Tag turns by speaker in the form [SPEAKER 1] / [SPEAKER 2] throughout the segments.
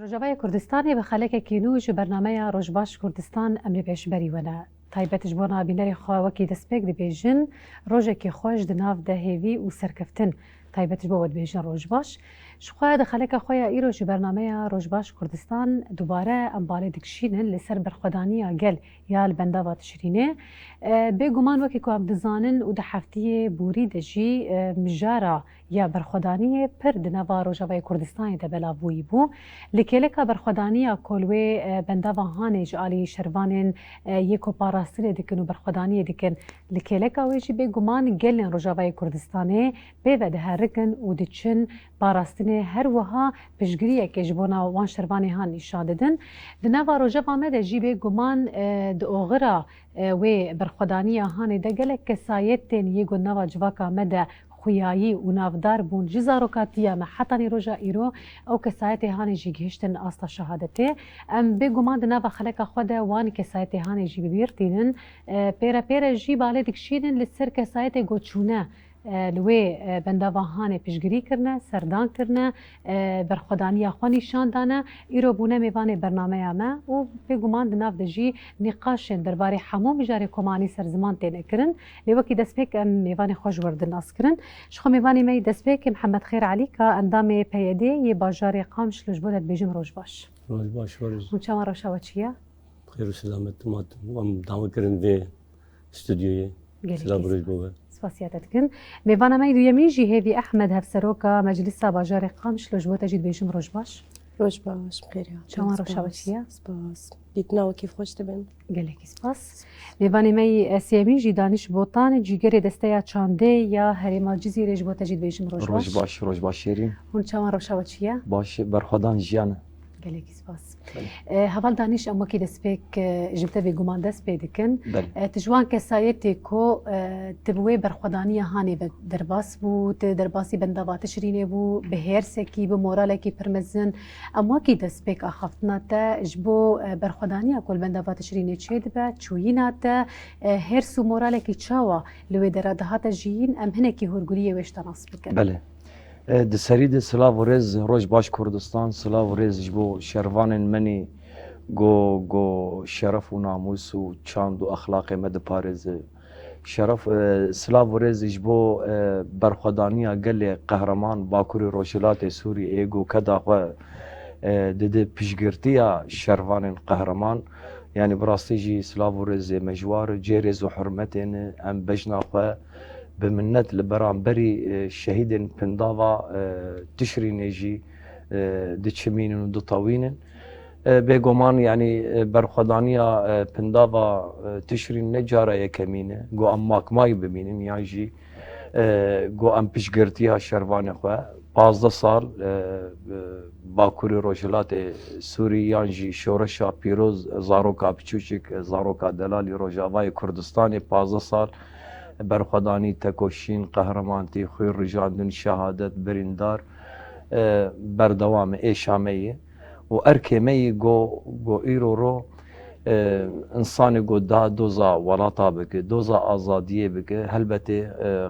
[SPEAKER 1] Rojavaya Kurdistanê bi xelekekî nû ji bernameya Rojbaş Kurdistan em li pêşberî wene. Taybet ji bo navbînerê xwe wekî destpêk dibêjin, rojekê xweş di nav de hêvî û serkeftin. Taybet ji bo dibêjin Rojbaş. Ji xwe di xeleka xwe ya îro ji bernameya Rojbaş Kurdistan dubare em balê dikişînin li ser berxwedaniya gel ya li bendava Tişrînê. Bêguman wekî ku em dizanin û di heftiyê borî de jî mijara ya berxwedaniyê pir di nava Rojavayê Kurdistanê de belav bûyî bû. Li kêleka berxwedaniya kolwê bendava Hanê ji alî şervanên yê ku parastinê dikin û berxwedaniyê dikin. Li kêleka wê jî bêguman gelên Rojavayê Kurdistanê pêve diherikin û diçin parastinê her wiha piştgiriyekê ji bo nav wan şervanê han nîşan didin. Di nava rojeva me de jî bêguman di oxira wê berxwedaniya Hanê de gelek kesayetên yê got nava civaka me de xuyayî û navdar bûn ji zarokatiya me hetanî roja îro ew kesayetê Hanê jî gihîştin asta şehadetê. Em bêguman di nava xeleka xwe de wan kesayetê Hanê jî bibîrtînin. Pêre jî balê dikişînin li ser kesayetê goçûne li wê bendava Hanê piştgirî kirine, serdan kirine, berxwedaniya xwe nîşan dane. Îro bûne mêvanê bernameya me û bêguman di nav de jî nîqaşên derbarê hemû mijarê komanî ser ziman têne kirin. Lê wekî destpêk em mêvanê xwe ji wir nas kirin. Ji xwe mêvanê me yê destpêkê Mihemed Xêr Elî ka endamê PYD yê bajarê Qamiş li ji bo te dibêjim Rojbaş.
[SPEAKER 2] Rojbaş
[SPEAKER 1] Hûn çawa reşa we çi ye?
[SPEAKER 2] Xêr û selamet matim em dama kirin vê stûdyoyê. Selam roj bo we.
[SPEAKER 1] Spasiya te dikin. Mêvana me duyemîn jî hêvî Ehmed Hevseroka Meclîsa bajarê Qamiş li ji bo te jî dibêjim Rojbaş.
[SPEAKER 3] Rojbaş bixêr.
[SPEAKER 1] Çawa reşa we çi ye?
[SPEAKER 3] Spas. Dîtina wekî xweş dibin.
[SPEAKER 1] Gelekî spas. Mêvanê me yê SMî jî danîş botan cîgerê desteya çandê ya Herêma Cizîrê ji bo te jî dibêjim Rojbaş.
[SPEAKER 4] Rojbaş şêrîn.
[SPEAKER 1] Hûn çawa reşa we çi ye?
[SPEAKER 4] Baş berxwedan jiyan e.
[SPEAKER 1] Gelekî spas. Heval danîş em wekî destpêk ji te bêguman dest pê dikin. Ti ji wan kesayetê ku ti bi wê berxwedaniya Hanê ve derbas bû, ti derbasî bendava Tişrînê bû, bi hêrsekî, bi moralekî pir mezin. Em wekî destpêk axaftina te ji bo berxwedaniya ku li bendava Tişrînê çê dibe, çûyîna te, hêrs û moralekî çawa li wê dera dihate jiyîn, em hinekî hûrguliyê wê ji te nas bikin.
[SPEAKER 4] Belê. Di serî de silav û rêz Rojbaş Kurdistan, silav û rêz ji bo şervanên menî got şeref û namûs û çand û exlaqê me diparêze. Silav û rêz ji bo berxwedaniya gelê qehreman Bakurê Rojhilatê Sûriyê got keda xwe dide piştgirtiya şervanên qehreman. Yani bi rastî jî silav û rêzê me ji war cê rêz û hurmetê ne em bejna xwe bi minnet li beramberî şehîdên pindava Tişrînê jî diçimînin û ditewînin. Bêguman yani berxwedaniya pindava Tişrîn ne cara yekemîn e. Got em makmayî bimînin yan jî got em piştgirtiya şervanê xwe 15 sal Bakurê Rojhilatê Sûrî yan jî şoreşa pîroz zaroka piçûçik zaroka delalî Rojavayê Kurdistanê 15 sal berxwedanî, tekoşîn, qehremanî, xwê rijandin, şehadet, birîndar berdewam e êşa me yê û erkê me yê got îro ro insanê got da doza welata bike, doza azadiyê bike, helbetê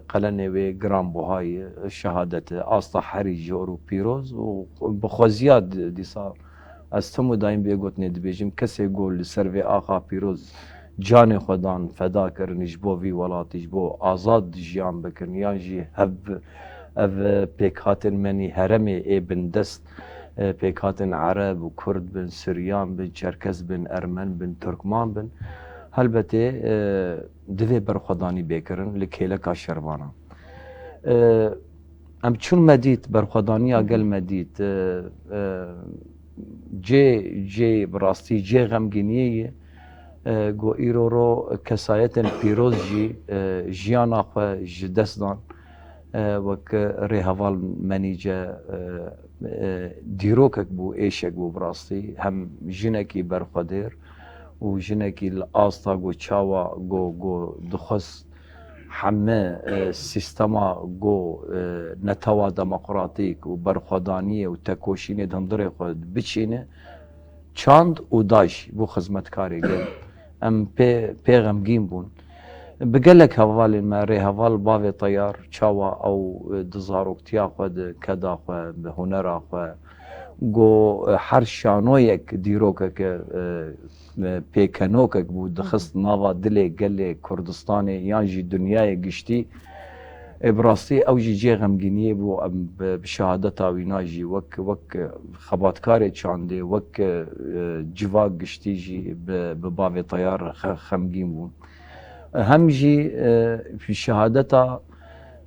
[SPEAKER 4] qelenê wê giranbuha ye, şehadet e, asta herî jor û pîroz û bi xweziya dîsa ez hemû dayîm bê gotinê dibêjim kesê got li ser vê axa pîroz canê xwe dan feda kirin ji bo vî welatî ji bo azad jiyan bikin yan jî ev pêkhatên menî heremê ê bin dest pêkhatên Ereb û Kurd bin, Siryan bin, Çerkez bin, Ermen bin, Türkman bin helbetê divê berxwedanî bêkirin li kêleka şervanan. Em çûn me dît berxwedaniya gel me dît cê bi rastî cê xemgîniyê ye got îro ro kesayetên pîroz jî jiyana xwe ji dest dan wek rêheval menîce dîrokek bû êşek bû bi rastî hem jinekî berxwedêr û jinekî li asta got çawa got dixwest heme sîstema got netewa demokratîk û berxwedaniyê û tekoşînê di hundirê xwe biçîne çand û daş bû xizmetkarê gel em pê xemgîn bûn. Bi gelek hevalên me rêheval bavê teyar çawa ew di zaroktiya xwe di keda xwe bi hunera xwe گو هر شانویک دیروکک پیکنوکک بود دخست ناوا دل گل کردستان یان جی دنیای گشتی براستی او جی جی غمگینی بو بشهادت آوینا جی وک خباتکار چانده وک جوا گشتی جی بباوی طیار خمگین بون هم جی في شهادتا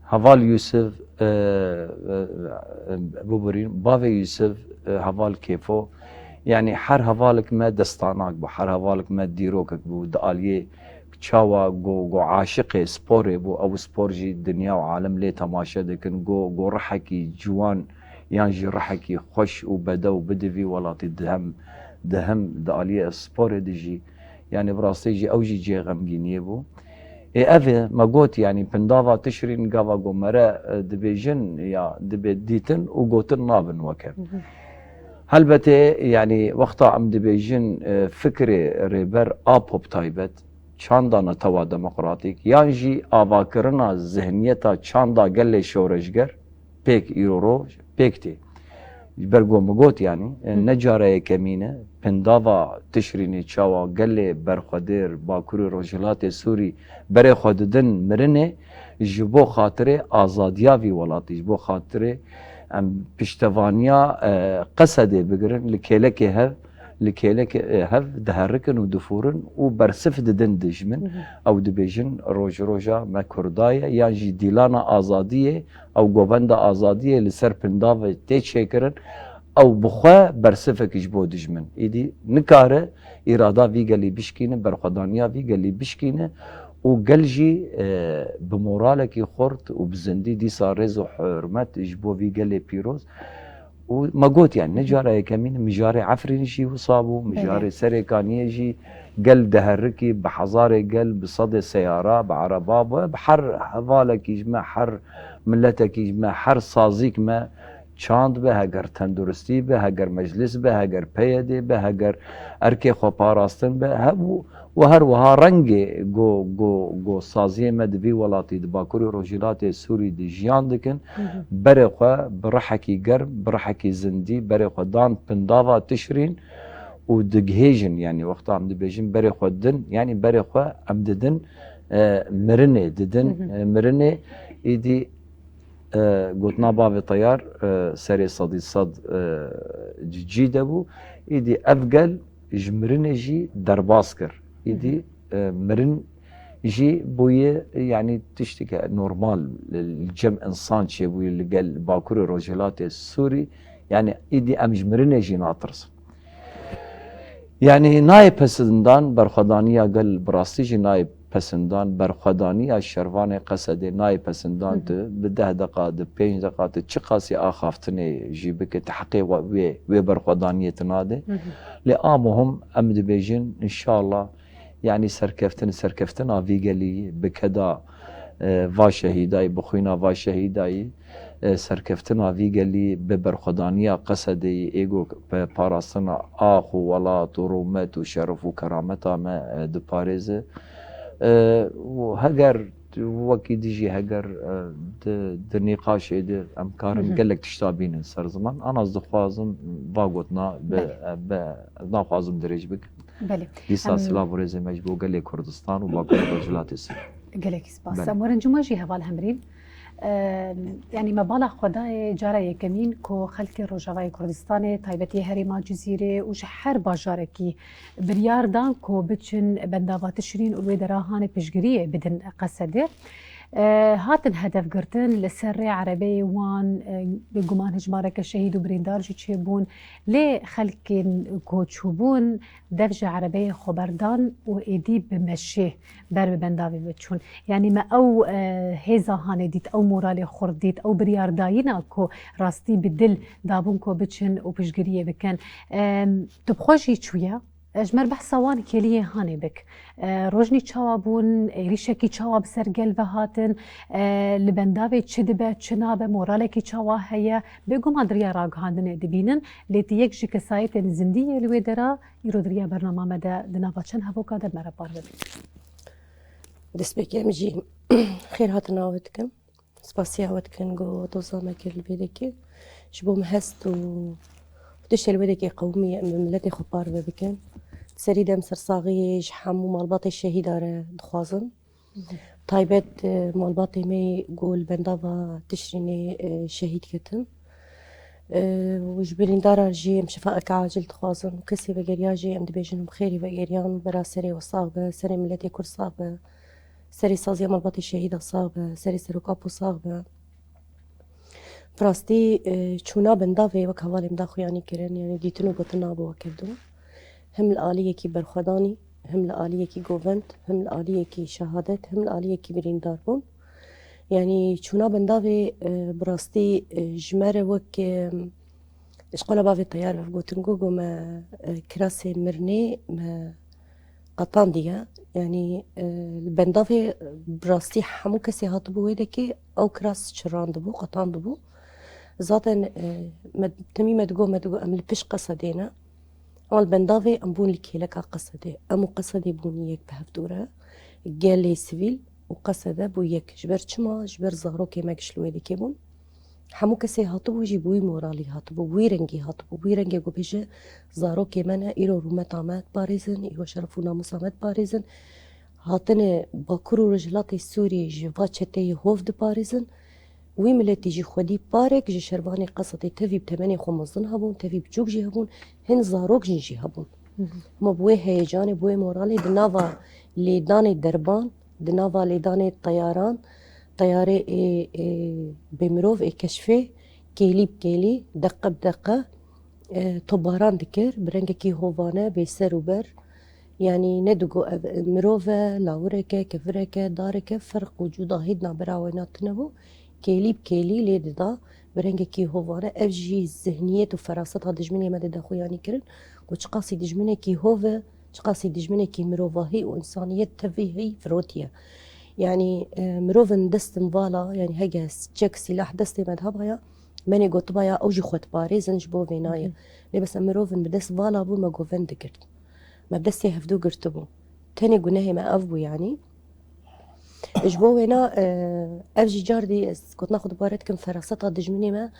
[SPEAKER 4] هوال يوسف بوبرين بافي يوسف هوال كيفو يعني حر هوالك ما دستاناك بو حر هوالك ما ديروكك بو داليه تشاوا جو عاشق سبوري بو او سبور جي دنيا وعالم ليه تماشا دكن جو رحكي جوان يانجي رحكي خوش وبدا وبدفي ولاتي دهم داليه سبوري دجي يعني براستي جي او جي غمجينيه بو افه ما قلت يعني بندافا تشرين قافا قمرا دبيجن يا دبي ديتن وقوتن نابن وكم هلبته يعني وقتا ام دبيجن فكري ريبر ابوب تايبت چاندانا توا ديمقراطيك يانجي آواكرنا ذهنيتا چاندا قل شورشگر بيك ايرورو بيكتي برگو مگوت يعني نجاره كمينه پنداوا تشريني چاوا قل برخدير باكوري روجلات سوري بري خوددن مرنه جبو خاطر آزاديا في ولاتي جبو خاطر ام پشتوانيا قصده بگرن لكيلك هف دهركن ودفورن وبرسف ددن دجمن او دبيجن روجا ما كردايا يعني ديلانا آزادية او قوبندا آزادية لسر پنداوا تيچيكرن او بخوا برسفك جبو دجمن ايدي نكاره ارادا في قلي بشكينه برخدانيا في قلي بشكينه وقلجي بمورالك خورت وبزندي دي صارز وحرمت جبو في قلي بيروز وما قلت يعني نجارة كمين مجاري عفرين جي وصابو مجاري سريكانية جي قل دهركي بحضاري قل بصدى سيارة بعرباب بحر حضالك يجمع حر ملتك يجمع حر صازيك ما چاند به هگر تندرستی به هگر مجلس به هگر پیاده به هگر ارکه خو پاراستن به هبو و هر وها رنگ گو سازی مدوی ولاتی دباکوری روجیلات سوری دی جیان دکن بره خو برحکی گرم برحکی زندی بره خو دان پنداوا تشرین و دگهیجن يعني وقتا عم دبيجن بره خو دن يعني بره خو عم ددن مرنه ددن مرنه ايدي قلتنا بافي طيار سري صدي صد جيدا بو ايدي افقل جمرن جي درباسكر ايدي مرن جي بويه يعني تشتكي نورمال الجم انسان شي بويه اللي قال باكوري روجلات السوري يعني ايدي ام جمرن جي ناطرس يعني نايب پسندان برخدانيا قال براستي جي نايب پسندان برخدانيا شروان قصدي نايب پسندان بده دقائق ده 5 دقائق چه قاسي آخافتني جيبك تحقي و برخدانية تناده لآمهم امد بيجن ان شاء الله يعني سركفتن آفي قالي بكدا va şehidayı bixwîna va şehidayı serkeftina vî gelî bi berxwedaniya qesedê êgo parastina ax û welat û rûmet û şeref û kerameta me diparêze heger wekî dijî heger di nîqaşê de em karin gelek tişta bînin ser ziman an ez dixwazim va gotina naxwazim dirêj bikim dîsa silav û rêzê me ji bo gelê Kurdistan û Bakurê Rojhilatê Sûrî
[SPEAKER 1] قالك سباس امورن جمعه جي هوال همرين يعني مبالغ خدای جاره یکمین کو خلک روجاوای کردستان تایبتی هریما جزیره و شهر باجارکی بریاردان کو بچن بنداوات شرین و دراهان پیشگیری بدن قصده هاتن هدف گرتن لسر عربی وان بگمان هجمارک شهید و بریندار جی چبون لی خلک کو چوبون دفج عربی خبردان و ایدی بمشه بر بنداوی بچون يعني ما او هيزا هانديت او مورالي خرديت او بريارداينا كو راستي بدل دابون كو بچن و بشگريه بكن تبخوشي شويه اجمر بحثوان كليه هاني بك روجني چاوابون ريشكي چاواب سرگل وهاتن لبنداوي چدبه چنابه مورالكي چاوا هيا بگو مادريا راگ هاندنه دبينن ليتي يك جكسايت زنديه لوي درا يرو دريا برنامه مده دناوچن هبوكا ده مربار بك
[SPEAKER 3] دست بكم جي خير هاتنا ودكم سباسيا ودكن جو توزامك البيدكي جبو مهست و ودش الودك قومية ملتي خبار بكن سري دم سرساغي حمو مالباطي الشهيدة دخوازن تايبت مالباطي مي قول بندافا تشريني شهيد كتن وجبرين دارا جي شفاءك عاجل تخوازن وكسي بقريا جي ام دبيجن بخيري بقريان برا سري وصاغبة سري ملتي كور صاغبة سري سازيا مالباطي الشهيدة صاغبة سري سروكابو صاغبة براستي چونا بندافي وك هوالي مداخو يعني كرن يعني ديتنو قطنا بو وكبدو هم الآلية كي برخداني هم الآلية كي جوفنت هم الآلية كي شهادت هم الآلية كي برين داربون يعني چونا بندافي براستي جمرة وك اشقولا بافي طيار بقوتنقو ما كراسي مرني ما قطان ديا يعني البندافي براستي حمو كسي هاتبو ويدكي او كراس شران دبو قطان دبو زاتن تمي مدقو ام البش قصدينا اما البندافي ام بون لكي لك قصدي امو قصدي بون يك بهفتورة قالي سيفيل وقصده بو يك جبر چما جبر زهرو كيما كشلوه دي كيبون حمو كسي هاتبو جي بوي مورالي هاتبو بوي رنگي هاتبو بوي رنگي قو بيجي زهرو كيمانا ايرو رومت عمات باريزن ايرو شرفو ناموس عمات باريزن هاتن باكرو رجلات السوري جيفا چته هوف دي باريزن وی ملتی جی خودی پارک جی شربانی قصدی تفی بتمنی خمزن هبون تفی بچوک جی هبون هن زاروک جی هبون ما بوی هیجان بوی مورالی دنوا لیدان دربان دنوا لیدان طیاران طیاره بمروف کشفه کیلی بکیلی دقه بدقه طباران دکر برنگ کی هوانه بیسر و بر يعني ندقو مروفه لاوركه كفركه داركه فرق وجوده هيدنا براوينات تنبو كيلي بكيلي ليد دا برنگه كي هوفانه اف جي ذهنية وفراستها دجمني مدد اخو يعني كرن وشقاسي دجمني كي هوفه شقاسي دجمني كي مروفاهي وانسانية تفيهي فروتيا يعني مروفن دست مبالا يعني هجا تشك سلاح دستي مذهبها ماني قلت بايا اوجي خوت باريزن جبو فينايا لي بس مروفن بدس بالا بو ما جوفن دكرت ما بدسي هفدو قرتبو تاني قناهي ما افبو يعني جبوينا افجي جاردي كنت ناخد بارتكم فراستها دجمني ما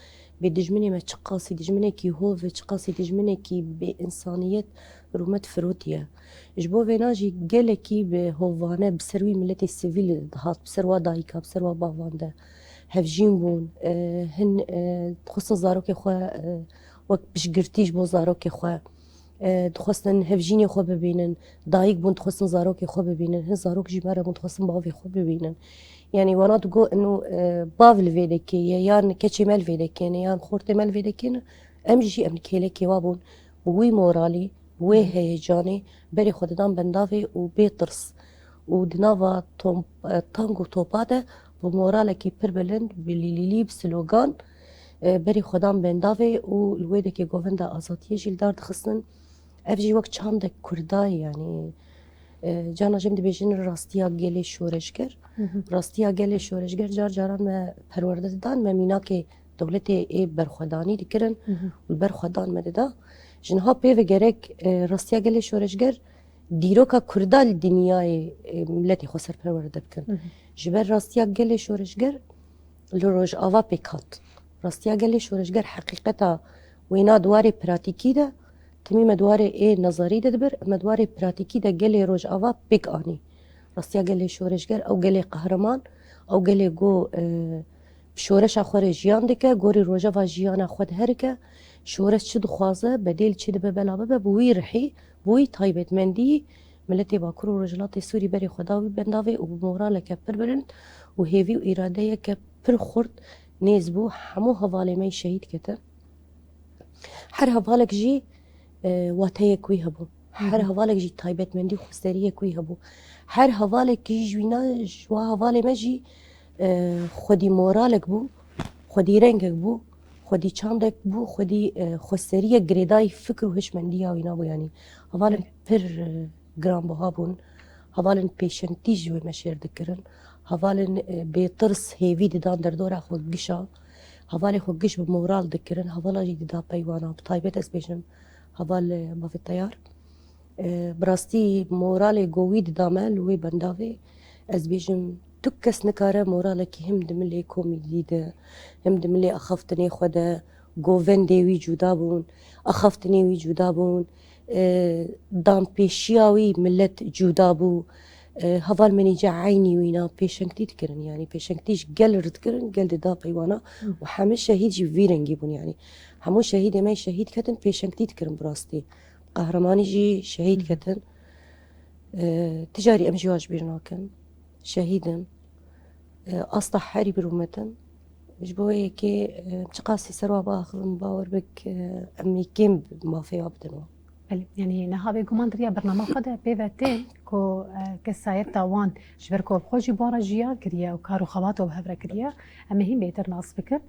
[SPEAKER 3] بدجمني ما تشقاسي دجمني كي هوف تشقاسي دجمني كي بإنسانية رومت فروتيا جبوينا جي قالكي بهوفانا بسروي ملتي السيفيل هات بسروا دايكا بسروا بافاندا هفجين بون هن تخصن زاروكي خوا وقت بش قرتيش بو زاروكي خوا دخواستن هفجینی خو ببینن دایک بون دخواستن زاروکی خو ببینن هن زاروک جماره بون دخواستن باوی خو ببینن يعني وانا تقول انه بافل فيدكي يان كتشي مال فيدكي يان خورتي مال فيدكي امجي ام كيلكي وابون بوي مورالي بوي هيجاني بري خددان بندافي وبيطرس ودنافا تانغو توباده بمورالكي بربلند بالليلي بسلوغان بري خدان بندافي والويدكي جوفندا ازاتيه جيلدار دخصن افجي وقت چاندك كرداي يعني جانا جم دبيجن راستيا گلي شورشگر راستيا گلي شورشگر جار جاران ما پرورده دان ما ميناكي دولتي اي برخداني دكرن والبرخدان مددا جنها بيف گرك راستيا گلي شورشگر ديروكا كردال دنياي ملتي خسر پرورده بكن جبر راستيا گلي شورشگر لروج آوا بكات راستيا گلي شورشگر حقيقتا وينا دواري براتيكي ده تمي مدواري ايه نظري دبر مدواري براتيكي ده قلي روج آوا بيك آني راستيا قلي شورشگر او قلي قهرمان او قلي جو بشورش اخوار جيان دكا گوري روجا و جيان اخواد هركا شورش چه دخوازه بديل چه دبه بلا ببه بوي رحي بوي تايبت مندي ملتي باكرو رجلاتي سوري بري خداوي بنداوي وبمورالة كبر برند وهيفي وإرادية كبر خورد نيزبو حمو هفالي مي شهيد كتا حر هفالك جي واتيه كوي هبو حر هفالك جي تايبت مندي خستريه كوي هبو حر هفالك جي جوينا جوا هفالي مجي خودي مورالك بو خودي رنگك بو خودي چاندك بو خودي خستريه گريداي فكر وهش منديا وينا بو يعني هفالك پر گرام بو هابون هفالن پیشنتی جوی مشير دكرن هفالن بيطرس هيفي دان دردورا خود گشا هفالي خود گش بمورال دكرن هفالا جي دا بيوانا بطايبت اسبيشن هفال ما في الطيار براستي مورالي قويد دامل وي بندافي اسبيشن تكس نكاره مورالك هم دملي كوميدي ده هم دملي اخفتني خدا گووندی وی جدا بون اخفتنی وی جدا بون دام پیشیاوی ملت جدا بو هفال منی جعینی وینا پیشنگتیت کرن یعنی پیشنگتیش گل رد کرن گل دا پیوانا و همه شهید جی ویرنگی بون یعنی همو شهید ما شهید کتن پیشنگتیت کرن براستی قهرمانی جی شهید کتن تجاری امجی واج بیرناکن شهیدن أسطح حاري برومتن مش بوي كي تقاسي سروا باخذن باور بك أمي كيم ما في عبدنا
[SPEAKER 1] يعني نهابي قمان دريا برنامج خده بيفتين كو كساير تاوان شبركو بخوجي بورا جيا كريا وكارو خواطو بهبرا كريا أما هي بيتر ناس فكر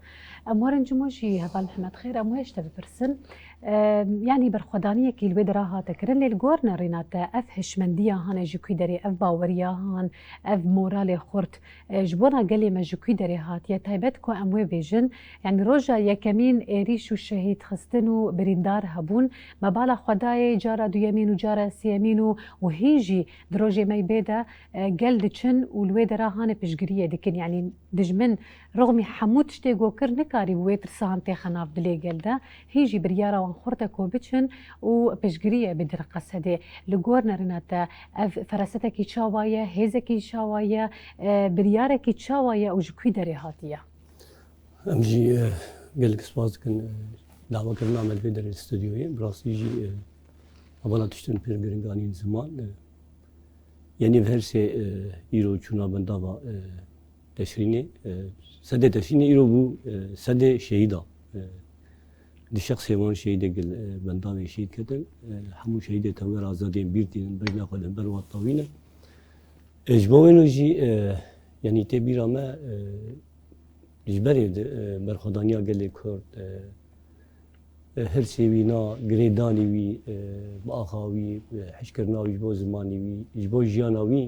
[SPEAKER 1] أمورن جموجي هذا محمد خير أمويش تبي برسن يعني برخدانية كي الويد راها تكرن للجورنا ريناتا أفهش منديا هان جوكي دري أف باوريا هان أف مورالي خورت جبونا قالي ما جوكي دري هات يا تايبتكو أموي بيجن يعني روجا يا كمين إريشو الشهيد خستنو بريندار هبون ما بالا خداي جارة دو يمين وجارة سيمينو وهيجي دروجي ما يبيدا قال دچن والويد راهان بشجرية دكن يعني دجمن رغم حمود شتيغو كر نكاري ويتر سانتي خناف دلي قلدا هيجي بريارة وانخورتكو بچن وبشجرية بدر قصدي لغورنا رناتا فرستكي تشاوايا هيزكي تشاوايا برياركي تشاوايا وجكوي دري هاتيا
[SPEAKER 2] امجي قال لك سباز كن دعوة كنا عمل في در الاستوديو براسي يجي أولا تشتن بيرغرينغاني زمان يعني بهرسي إيرو چونا بندابا تشريني سد تشريني إيرو بو سد شهيدا دي شخص يوان شهيدا قل بندابا شهيد كتن حمو شهيدا توغر آزادين بيرتين بجنا خلن بروات طوينة اجبوينو جي يعني تبيرا ما جبري برخدانيا قل لي كورد هر سوینا گریدانی وی باخاوی حشکرناوی جبو زمانی وی جبو جیاناوی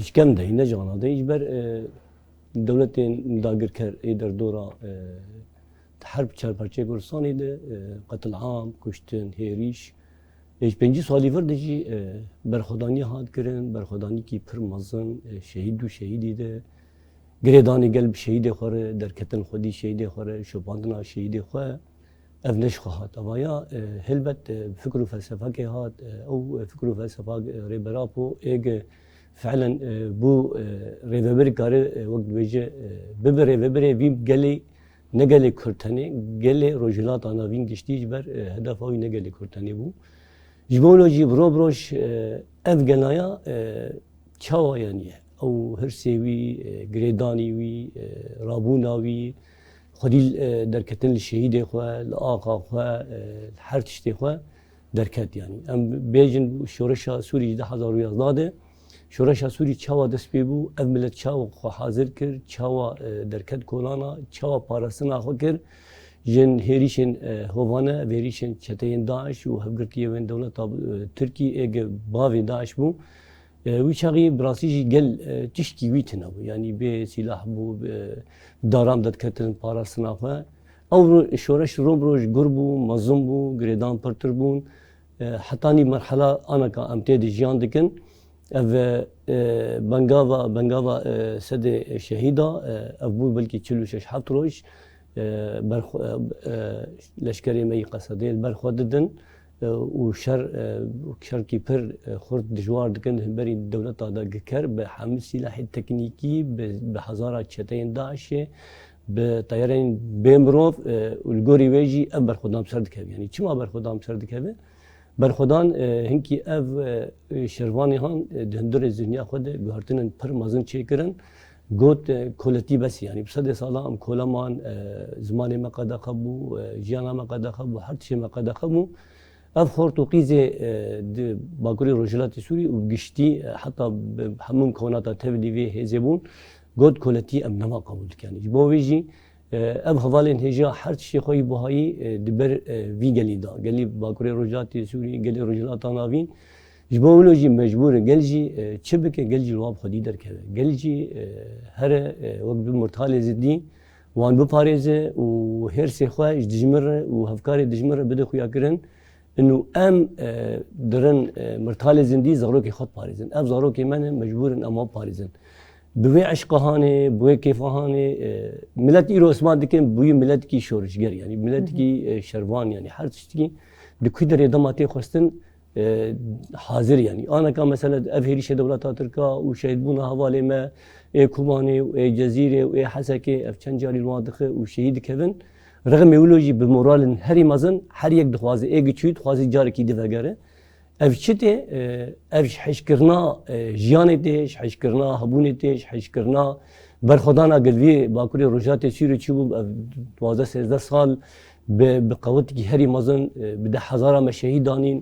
[SPEAKER 2] işkem de ne cana da hiçbir devletin dagir ker eder dora harp çarparçe kursanı da katil am kuştun heriş hiç penci sali var da ki berxudani had kirin berxudani ki pir mazın şehid şehidi de گریدانی گل شهید خوره در کتن خودی شهید خوره شوپاندنا شهید خواه اف نشخ هات اوایا هلبت فکر و فلسفه که هات او فکر و فلسفه ریبراپو ایگ فعلا بو ریبر کاره وقت بیجه ببر ریبر ویم گلی نگلی کرتنی گلی روجلات آنا وین گشتیج بر هدف اوی نگلی کرتنی بو جبولوجی برو بروش اف گنایا چاوایانیه او هر سوی گریدانی وی رابوناوی خودی درکتن لشهید خواه لآقا خواه هر تشتی خواه درکت یعنی ام بیجن شورش سوری 2011 شورش سوری چاوا دست پی بو اف ملت چاوا خو حاضر کر چاوا درکت کولانا چاوا پارسنا خو کر جن هریشن هوانه وریشن چتین داعش و هفگرتیه من دولت ترکی اگ باوی داعش بو ويشاغي براسيجي قل تشكي ويتنا يعني بسلاح بو دارام دات كتن باراسنا فا او شورش روبروش قربو مظلوم قريدان برتربون حتاني مرحلة انا كامتد جيان دكن اف بنغافا سد شهيدا ابو بلكي تشلو شش حطروش لشكري مي قصدين برخوددن وشر کی پر خورد دجوار دکن بری دولت آدا گکر به حمل سلاح تکنیکی به هزارة چتین داعش به طیارین بیمروف الگوری ویجی اب برخودام سرد کبی یعنی چما برخودام سرد کبی برخودان هنکی اف شروانی هان دهندر زنیا خود گهرتنن پر مازن چیکرن گوت کولتی بس یعنی بصد سالام کولمان زمان مقد خبو جانا مقد خبو هر چی مقد خبو اف خورتوقيزه باكوري روجلات سوري وقشتي حتى بحموم كوناتا تبدي في هزبون قد كولتي ام نما قبول يعني جبو ويجي اب حوالين هجا حرت شي خوي بوهاي دبر في قليدا قال لي باكوري روجلات سوري قال لي روجلات نافين جبو ولوجي مجبور قالجي تشبك قالجي الواب خدي دركه قالجي هر وقت مرتال زدي وان بباريزه وهرسي خواج دجمر وهفكاري دجمر بده خويا كرن انه ام درن مرتال زندي زاروكي خط باريزن اف زاروكي من مجبور اما باريزن بوی عشقهانه بوی کیفهانه ملت ایرو اسمان دکن بوی ملت کی شورشگر یعنی ملت کی شروان یعنی هر چیزی دکوی در اداماتی خواستن حاضر یعنی آن که مثلا افهریش دولت ترکا و شهید بونا حواله ما کومانه و جزیره و حسکه افچن جاری الواضحه و شهید کردن رغم اولوژی به مورال هری مزن هر یک دخوازه چود خوازه جاری کی دفعه اف چته اف حشکرنا جیانه دیش حشکرنا هبونه دیش حشکرنا برخدانا قلبی باکوری روجات سیری چوب 12 سال به قوت کی هری مزن بده هزارا مشهیدانین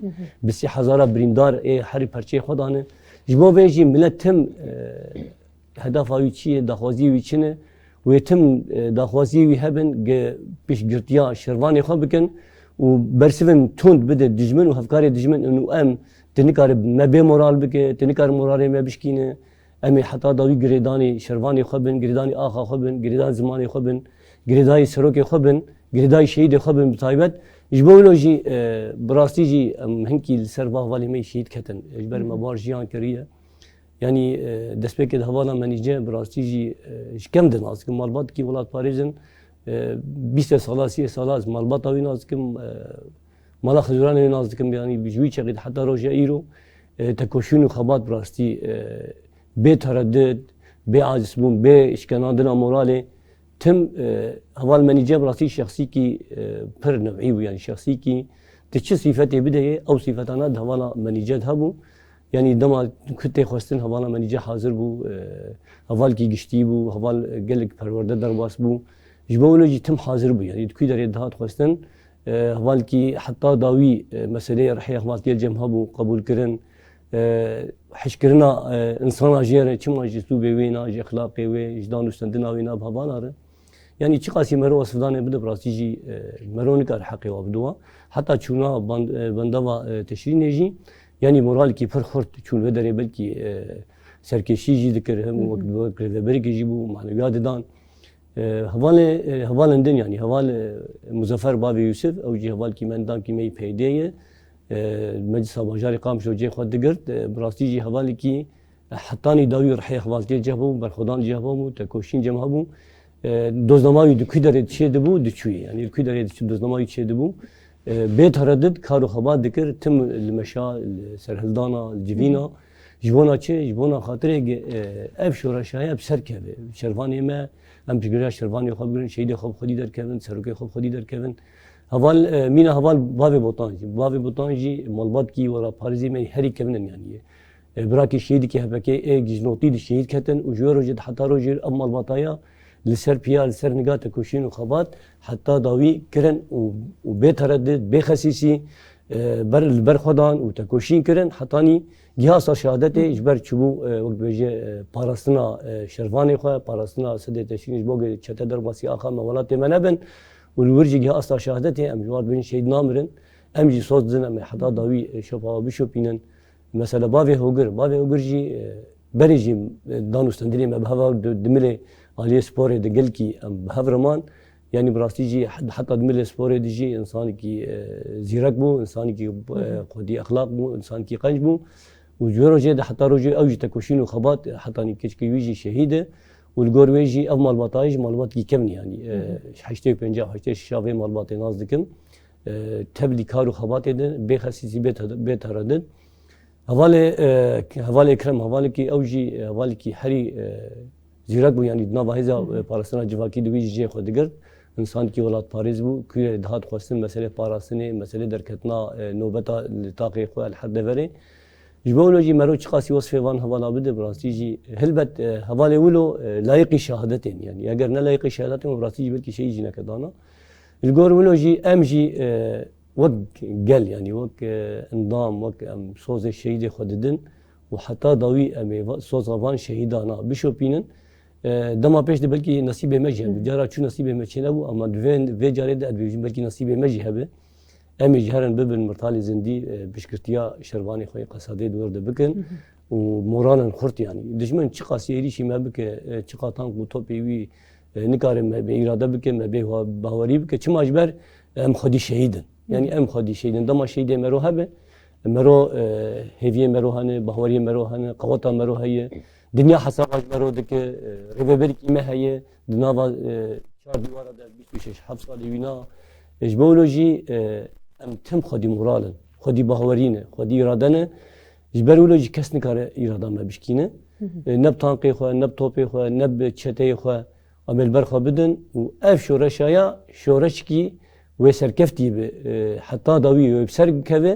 [SPEAKER 2] بسی هزارا بریندار هری پرچه خدانه جبو بیجی ملتم هدف آوی چیه دخوازی وی چنه و تم دخوازی وی هبن پیش گرتیا شروانی خواب بکن و برسفن توند بده دجمن و هفکاری دجمن انو ام تنکار ما به مورال بکه تنکار مورال ما بشکینه امی حتی داوی گریدانی شروانی خوابن گریدانی آخا خوابن گریدان زمانی خوابن گریدای سروک خوابن گریدای شهید خوابن بتایبت جبولوجی براستی جی هنکی سرباه والی می شهید کتن اجبر مبار جیان کریه یعنی دست به که حوالا منیجه براستی جی کم دن از که مالبات کی ولاد پاریزن 20 ساله 30 ساله از مالبات آوی نازکم مالا خزران آوی نازکم یعنی بجوی چقدر حتی روز ایرو تکوشون و خبات براستی به تردد به عاجز بون به اشکنادن موراله تم حوال منیجه براستی شخصی کی پر نوعی و یعنی شخصی کی تچه صفتی بده او صفتانا حوالا منیجه هبو یعنی دما کته خواستن حوالا منیجه حاضر بو حوال کی گشتی بو حوال گلک پرورده درباس بو جبولوجی تم حاضر بو یعنی کوی در دهات خواستن حوال کی حتی داوی مسئله رحی اخواتی الجمع بو قبول کرن حشکرنا انسان آجیره چه ماجستو بیوینا اج اخلاقی و اجدان استندنا وینا بهواناره یعنی چه قاسی مرو وصفدانه بده براستی جی مرو نکار حقی وابدوا حتی چونا بندوا تشرین جی یعنی مورال کی پر خورد چون و داره بلکی سرکشی جی ذکر هم وقت برگ جیبو معنویات دان حوالندن یعنی حوال مظفر باب یوسف او جی حوال کی مندان کی می پیدیه مجلس باجاری قام شو جی خود دگرد براستی جی حوالی کی حتانی داوی رحی حوالتی جهبو برخودان جهبو تکوشین جمهبو دوزنامه‌ی دکوی داره چه دبو دچوی یعنی دکوی داره دوزنامه‌ی چه دبو به تردد کارو خبات دکر تم المشا سرهلدانا الجوینا جوانا چه جوانا خاطره اف شورشای اف سرکه شروانی ما ام بگیره شروانی خواب گرین شهید خواب خودی در کردن سرکه خواب خودی در کردن حوال مینا حوال باب بوتانجی مالبات کی ورا پاریزی می هری کردن یعنی براکی شهید کی هبکه گجنوتی شهید کردن و جوار جد حتی روجر ام مالباتایا لسر پیا لسر نگات کوشین و خبات حتی داوی کرن و به تردد به خصیصی بر خدان و تکوشین کرن حتانی گیاس شهادت اجبر چبو وقت بجه پاراستنا شروانی خواه پاراستنا سده تشینش بوگ چته در باسی آخا مولات منبن و الورجی گیاس شهادت ام جوار بین شهید نامرن ام جی صوت زن ام حتی داوی شفا بشوپینن مثلا باوی هوگر جی بریجی دانستندری ما بهوا دمله عالیه سپوره دگل کی بهورمان یعنی براستی جی حتی دمله سپوره دیجی انسانی کی زیرک بو انسانی کی خودی اخلاق بو انسان کی قنج بو و جورو جد حتی روجی اوج تکوشین و خبات حتی نیکش کی ویجی شهیده و الگور ویجی اف مالبات کی کمنی یعنی 850 شاوی مالبات ناز دکن تبلی کارو خبات eden بخصیصی به تردد حوال اکرم حوال کی اوجی حوال کی هری زیرک بو یعنی نواهزا پاراستنا جواکی دویجی جه خود دگرد انسان کی ولاد پاریز بو کوی دهات خواستن مسئله پاراستنی مسئله درکتنا نوبتا لتاقی خو الحد وره جبولوجی مرو چقاسی وصفه وان حوالا بده براستی جی هلبت حواله ولو لایقی شهادتین یعنی اگر نه لایقی شهادتین براستی جی بلکی شی جنه کدانا الگور ولوجی ام جی وق قل يعني وق انضام وق صوز الشهيد خددن وحتى ضوي امي صوز غفان شهيدانا بشوبينن دما پیش ده بلکه نصیب مجه جارا چون نصیب مجه نبو اما دوی جاره ده ادویجین بلکه نصیب مجه هبه امی جهرن ببن مرتال زندی بشکرتیا شروانی خوی قصاده دور ده بکن و مورانن خورت يعني دشمن چه قاسیری شی ما بک چه قاتان کو توپی وی نکارم به اراده بک ما به باوری بک چه مجبر ام خودی شهیدن يعني ام خودی شهیدن دما شهید مرو هبه مرو هیوی مرو هنه باوری مرو هنه قوتا مرو هي دنیا حساب اجبرو دکه ریبری کی مهیه دنوا چهار دیواره در 26 7 سال وینا جبولوژی ام تم خودی مورالن خودی باورینه خودی ارادنه جبرولوژی کس نکاره اراده ما بشکینه نب تانقی خو نب توپی خو نب چته خو عمل برخو بدن و اف شورشایا شورشکی و سرکفتی به حتی داوی و بسر کبه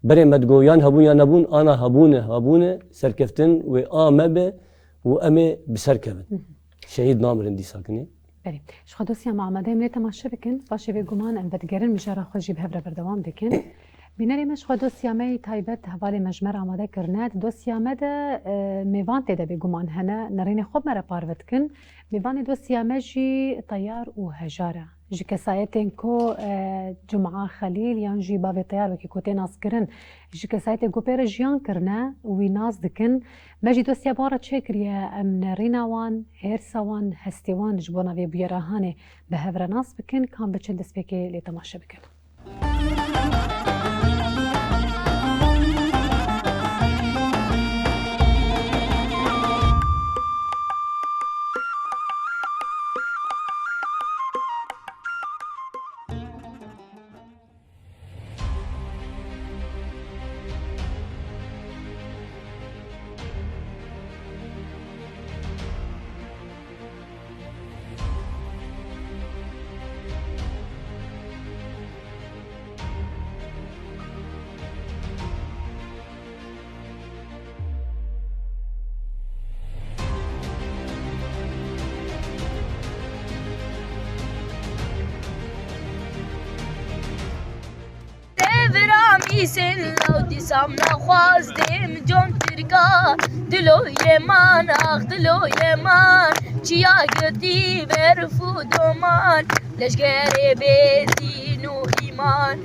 [SPEAKER 2] برای مدگویان هبون یا نبون آنا هبونه سرکفتن و آمه و امه بسر کبن شهید نامرن دی ساکنی
[SPEAKER 1] بله شخص دوسیا معمده امروز تماشا بکن باشه به گمان ام بدگرن مجرا خوشی به هفته بردوام دکن بینری مش خود دوسیامه تایبت حوالی مجمر آماده کرند دوسیامه ده میوان تده به گمان هنه نرین خوب مرا پاروت کن میوان دوسیامه جی طیار و هجاره جی کسایتین کو جمعه خلیل یان جی باو طیار وکی کوتی ناز کرن جی کسایت گوپر جیان کرنه وی ناز دکن مجی دوسیا بارا چکریه ام نرینوان هرسوان هستیوان جبونا وی بیراهانه به هفره ناز بکن کام بچن دست بکی لی تماشا بکن
[SPEAKER 5] میسن لو دیسام نخواستم جون ترکا دلوی من آخ دلوی من چیا گردی برفودمان لشگر بدین و ایمان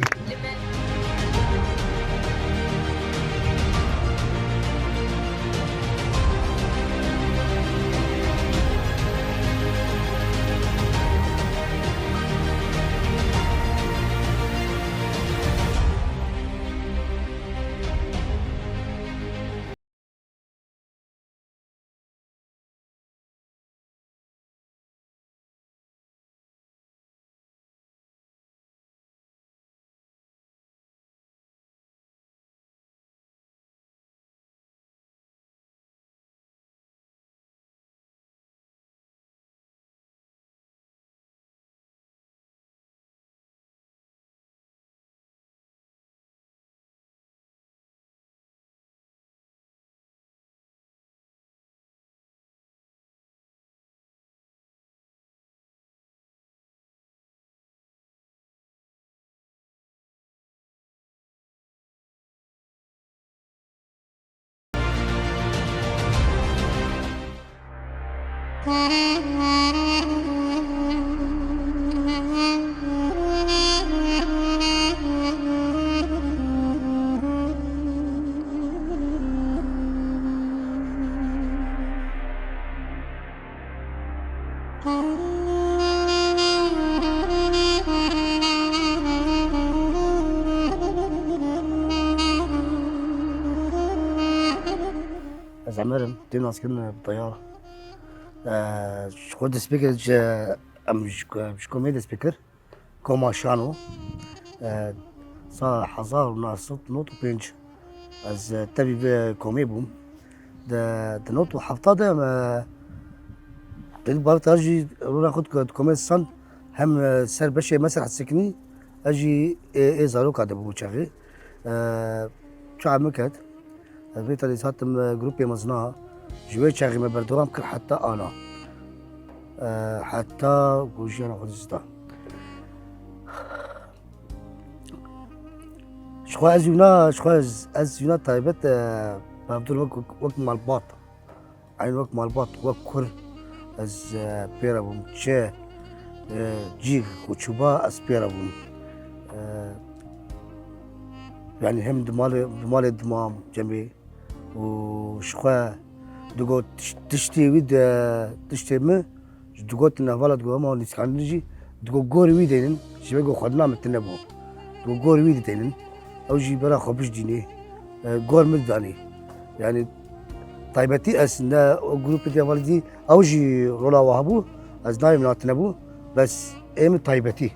[SPEAKER 6] زعمرم دي ناس كنا بالطيارة خود سبيكر مش كوميدي سبيكر كوما شانو صار حزار وناس صوت نوتو بينج از تبي كومي بوم ده نوتو حفطة ده ما تلي بار تاجي رونا خد كوميدي سان هم سر بشي مسرح السكني اجي زارو كده بو شغي شو عملت البيت اللي ساتم جروبي مزناها جوي شاغي ما بردورام كل حتى انا حتى وجي انا خدستا شخوا ازيونا طيبت بابدول وقت مع الباط عين وقت مع الباط وكر از بيرابوم تشي جيغ وتشوبا از بيرابوم يعني هم دمال الدمام جنبي وشخوا دقو تشتي ويد تشتي ما دقو تنافلا دقو ما نسكانجي دقو غوري ويدين شبيغو خدنا متنبو دقو غوري ويدين او جي برا خبش ديني غور مداني يعني تایبەتی ئەس گروپی دێوەڵدی ئەوژی ڕۆڵاوە هەبوو ئەس ناوی منات نەبوو بەس ئێمە تایبەتی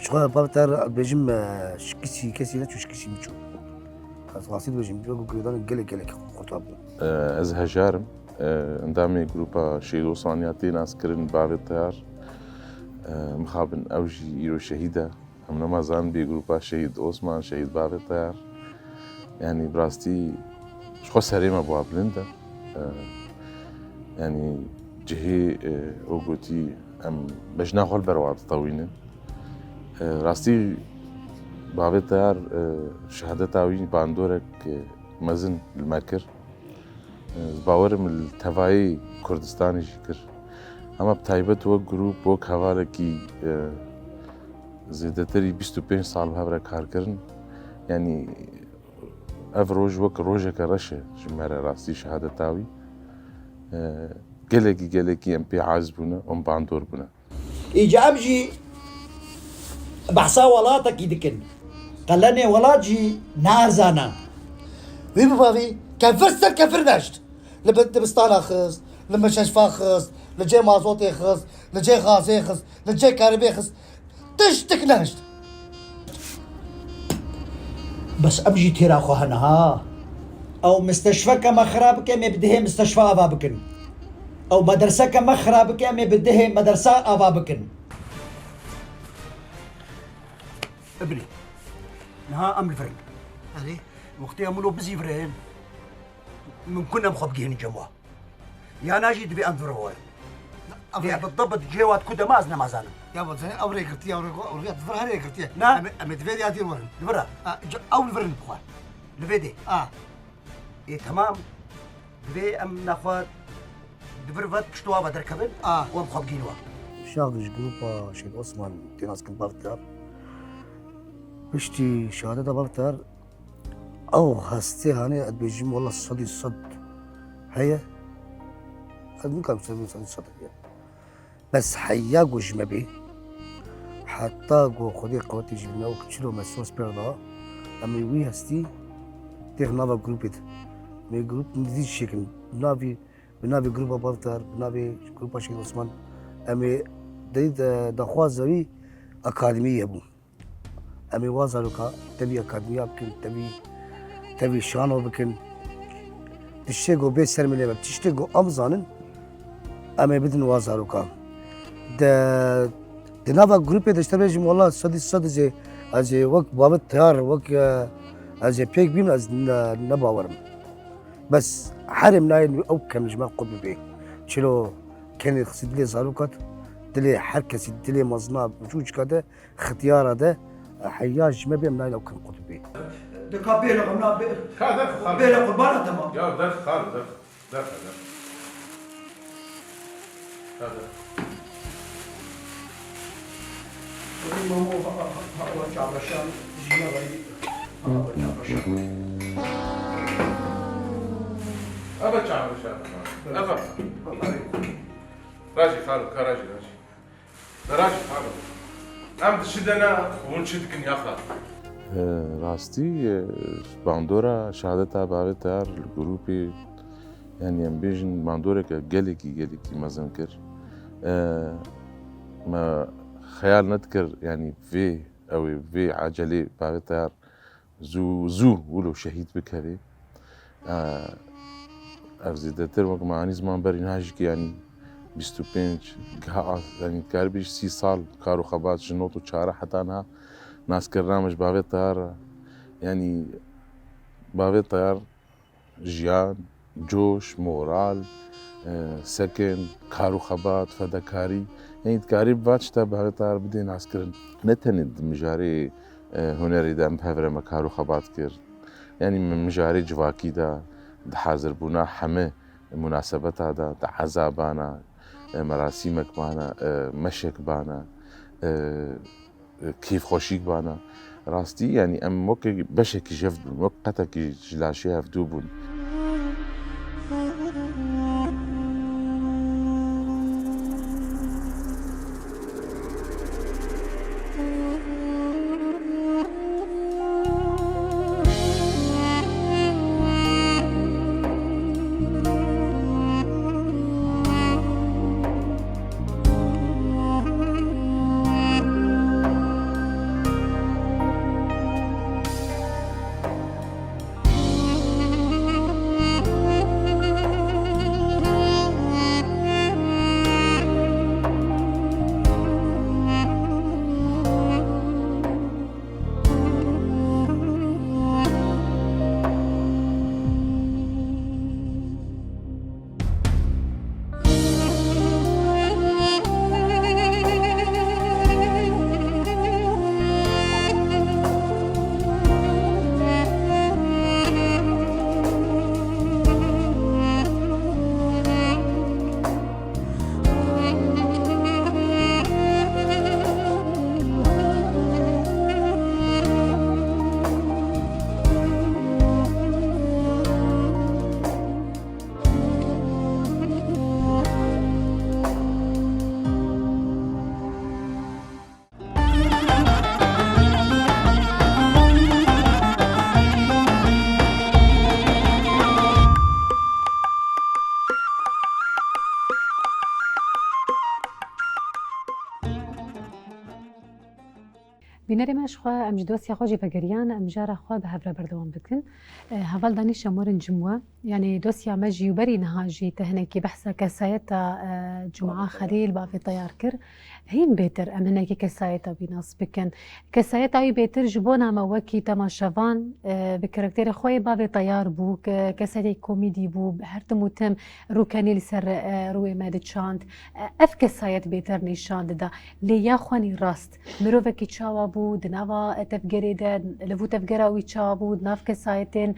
[SPEAKER 6] شخوا بابتر بێژم شکسی کەسی نەچوو شکسی بچوو ڕاستی بێژم گردان gelek قوتا بوو
[SPEAKER 7] Ez hejarim endamê grupa şehîd Osaniyatê naskirin bavê teyar mixabin ew jî îro şehîd e em nemazanin bê grupa şehîd Osman şehîd bavê teyar yanî bi rastî ji xwe serê me buha bilind e yanî cihê o gotî em bejna xwe li ber wan ditewînin rastî bavê teyar şehadeta wî bandorek mezin li me kir باورم التوایی کردستانی جکر اما بتایبت و گروپ و کواله کی زیاده تری 25 سال هفره کار کردن یعنی اف روز وک روزه کرشه جمره راستی شهادت تاوی گلگی ام پی عاز بونه ام باندور بونه
[SPEAKER 8] ایجاب جی بحثا ولاتا کی دکن قلنه ولات جی نارزانا
[SPEAKER 6] وی بفاوی كفر سر كفر نشت لبستانا خص لمشاشفا خص لجي مازوتي خص لجي غازي خص لجي كهربي خص تشتك نشت
[SPEAKER 8] بس امجي تيرا خوهنها او مستشفى كما خراب كما بده مستشفى ابابكن او مدرسه كما خراب كما بده مدرسه ابابكن ابني نها ام الفرن
[SPEAKER 6] هذه
[SPEAKER 8] وقتها ملو بزي فرين من كنا مخبقين جموا يا ناجي دبي انظر هو يا بالضبط جوات كده مازنا مازانا
[SPEAKER 6] يا ابو زين اوري كرتي اوري تفر هري كرتي
[SPEAKER 8] نعم
[SPEAKER 6] ام تفيدي ادير ورن
[SPEAKER 8] دبرا اول فرن بخوان لفيدي ايه تمام دبي ام ناخذ دبرفت كشتوا بدركبن ومخبقين وا
[SPEAKER 6] شاغل جروبا شيخ عثمان تناس كن بارتر بشتي شهادة بارتر او هستي هاني ادبيجم والله صدي صد هي ممكن تسوي صدي صد بس حياقو جمبي حتى جو خدي قوتي جبنا وكتشلو مسوس بيردا اما وي هستي تيغ نافا جروبيت مي جروب نديش شكل بنافي جروبا بارتر بنافي جروبا شيخ عثمان اما ديد دخوا زوي اكاديمية بو اما وازالوكا تبي اكاديمية بكن تبي شانو بكن تشتغو بيت سرملي بك تشتغو امزانن اما بدن وازالوكا د نافا جروب دشتبيجم والله صد زي از وقت بابت تيار وقت از بيك بيم از نباورم بس حرم ناين او كان جماعه قطب بي شلو كان يقصد لي زالوكات دلي حركه دلي مزنا بجوج كده اختيار هذا حياج ما بين ناين او كان قطب بي
[SPEAKER 8] دكابيل قمنا بيل قربانه تمام
[SPEAKER 7] يا دخل دخل هذا أبى شعر أبى راجي خالد كراجي راجي خالد أم تشدنا ونشدكن يا خالد راستي باندورا شهادتها بابي تار الجروبي يعني ام بيجن باندورا جالكي ما زنكر ما خيال نذكر يعني في عجلة بابي تار زو ولو شهيد بكري افزيدتر وقت معاني زمان بري نهاجك يعني 25 يعني كاربيش 6 سال كارو خبات جنوط وشارع حتى انها ناس كرامج بابي طيار يعني بابي طيار جيان جوش مورال سكن كارو خبات فدكاري يعني تكاري باتشتا بابي طيار بدي ناس كرن نتند مجاري هنري دام بهفره مكارو خبات كر يعني من مجاري جواكي دا حاضر بونا حمه مناسبت هذا عذابانا مراسمك بانا مشك بانا كيف خوشيك بانا راستي يعني ام موك بشك جفد موك قتك جلاشي هفدوبون
[SPEAKER 1] بینەری ماش خوا ئەم ji دۆسیا خۆ jî vegeriyan em jara xwe bi hev re berdewam bikin. Heval danîşa morin cimwe yanî dosya me jî berî niha jî te hinekî behsa kesayeta Cuma Xelîl bavê teyar kir. Hîn bêtir em hinekî kesayeta wî nas bikin. Kesayeta wî bêtir ji bo me wekî temaşevan bi karakterê xwe bavê teyar bû, kesekê komîdî bû, her tim û tim rûkenî li ser rûyê me diçand. Ev kesayet bêtir nîşan dida. Lê ya xwenî rast mirovekî çawa bû di nava tevgerê de li vû tevgera wî çawa bû di nav kesayetên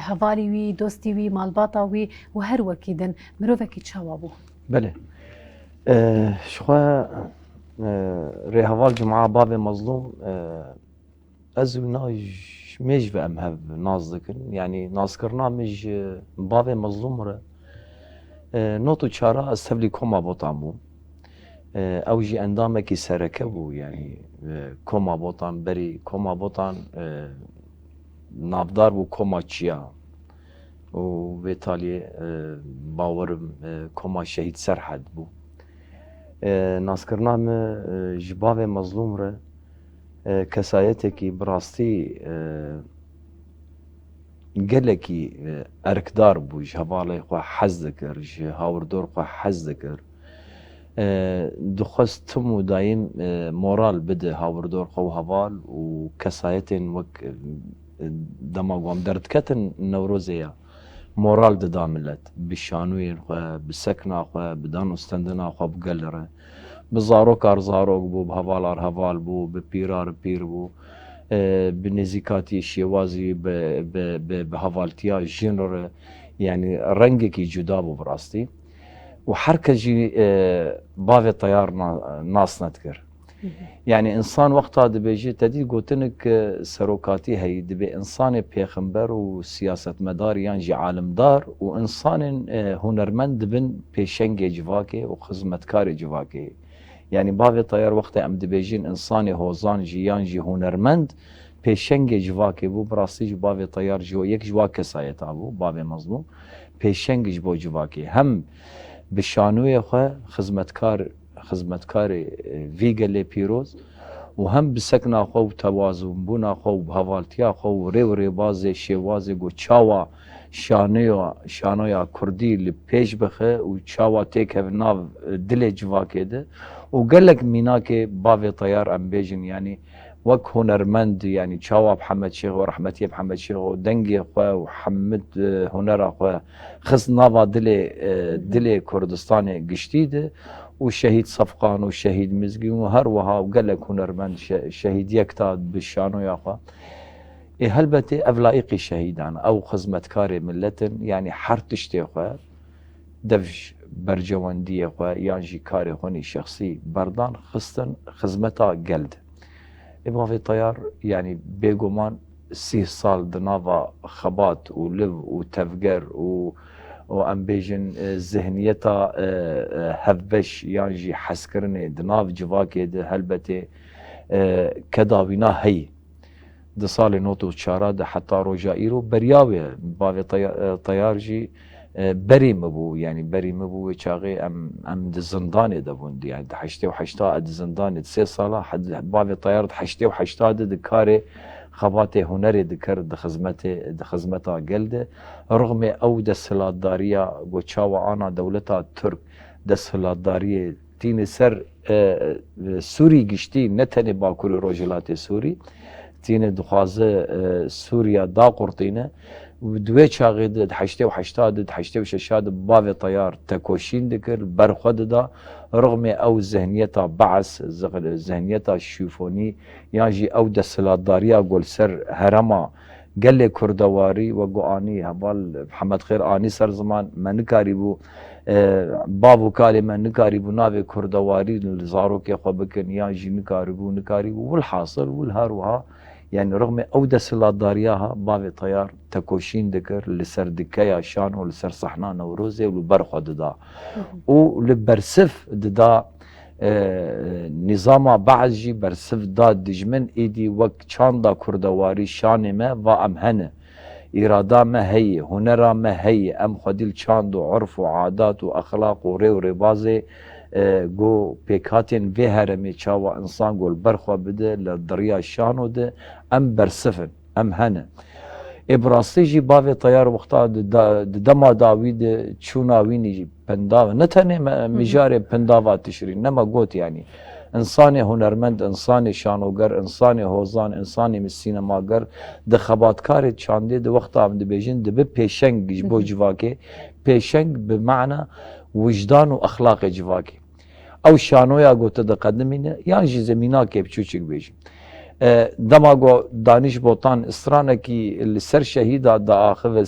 [SPEAKER 1] hevalî wî, dostî wî, malbata wî û her wekî din mirovekî çawa bû.
[SPEAKER 4] بله شخوا رهوال جمعه باب مظلوم از ناج مش به ام هف ناز دکن یعنی ناز کرنا مش باب مظلوم ره نوتو چارا استبلی کما بوتامو او جی اندامه کی سرکه بو یعنی کما بوتان بری کما بوتان نافدار بو کما چیا و بالتالي باورم كما شهيد سرحد بو ناسكرنا جباب مظلوم ره كسايتكي براستي قالكي اركدار بو جهبالي خو حز ذكر هاوردور خو حز ذكر دخستم دايم مورال بده هاوردور خو هبال وكسايتين وك دماغوام دردكتن نوروزيا مورال ددا ملت بشانوين خو بسكنا خو بدان استندنا خو بقلره بزاروك ارزاروك بو بهفال هفال بو ببيرار بير بو بنزيكاتي شيوازي بهفالتيا جينر يعني رنجكي جدا بو براستي وحركه جي بافي طيار ناس نتكر يعني انسان وقتها دبيجي تدي قوتنك سروكاتي هي دبي انسان بيخمبر وسياسه مدار يعني عالم دار وانسان هنرمند بن بيشنج جواكي وخدمتكار جواكي يعني بافي طيار وقتها ام دبيجين انسان هوزان جيان جي هنرمند بيشنج جواكي بو براسي بافي طيار جو يك جواك سايت ابو بافي مظلوم بيشنج بو جواكي هم بشانوي خو خدمتکار ویگل پیروز و هم بسکنا خو توازن بونا خو بهوالتیا خو ری باز شواز گو چاوا شانویا کردی لپیش بخه و چاوا تک هفناو دل جواکه ده و گلک مینا که باوی طیار ام بیجن یعنی وک هنرمند يعني چاوا محمد شيخ ورحمتي محمد شيخ ودنگي خو وحمد هنر خو خص نوا دل كردستان گشتي ده وشهيد صفقان وشهيد مزقي وهر وها وقال لك هنرمند شهيد يكتاد بالشانو يا اخو هلبتي افلائقي شهيدان او خدمتكاري ملتن يعني حرتشتي اخو دفش برجواندي اخو يانجي كاري هوني شخصي بردان خصتن خدمتا قلد ابغى في طيار يعني بيجومان 6 سال دنافا خبات ولف وتفجر وام بيجن ذهنيتا هفبش يعني حسكرني دناف جواكي ده هلبتي كدابينا هي ده صالي نوتو تشارا ده حتى روجائيرو برياوي بافي طيار جي بري مبو يعني بري مبو وشاغي ام دزنداني دبوندي يعني حشتي وحشتا دزنداني 3 ساله حد بافي طيار حشتي وحشتا دكاري خباتي هنري دكر دخزمتا قلده رغم او دسلاداريا وشاوا انا دولتا ترك دسلاداريه تين سر سوري گشتي نتني باكوري روجلاتي سوري تين دخوازه سوريا دا قرطينه ودوي چاغي د 88 86 بافي طيار تكوشين دكر برخد دا رغم او ذهنيتها بعث ذهنيتها الشيفوني يعني او دسلاداريا قول سر هرما قال لي كردواري وقواني هبال محمد خير اني سر زمان ما نكاريبو بابو كالي ما نكاريبو نافي كردواري الزاروك يا بكن ياجي نكاريبو والحاصل والهروها يعني رغم او دسلادارياها بافي طيار تكوشين دكر لسر دكايا شان ولسر صحنا نوروزي ولبرخو ددا ولبرسف ددا نظام بعضي برسف داد دجمن ايدي وك چاندا كردواري شان ما و امهنه إرادة ما هي هنرا ما هي ام خديل چاند وعرف وعادات واخلاق وري وربازي گو پیکاتین وی هرمی چاوا انسان گل برخوا بده لدریا شانو ده ام برسفن ام هنه ابراستی جی باوی طیار وقتا دما داوید چوناوینی پنداو نتنه مجار پنداوا تشرین نما گوت یعنی انسان هنرمند انسان شانوگر انسان هوزان انسان سینماگر ده خباتکار چانده ده وقتا هم ده بیجن ده به پیشنگ بو جواکه پیشنگ به معنی وجدان و اخلاق جواکه او شانویا گوته ده قدمینه یعنی جی زمینا که بچوچک بیجن دماغو دانش بوتان استرانه کی سر شهیدا دا آخر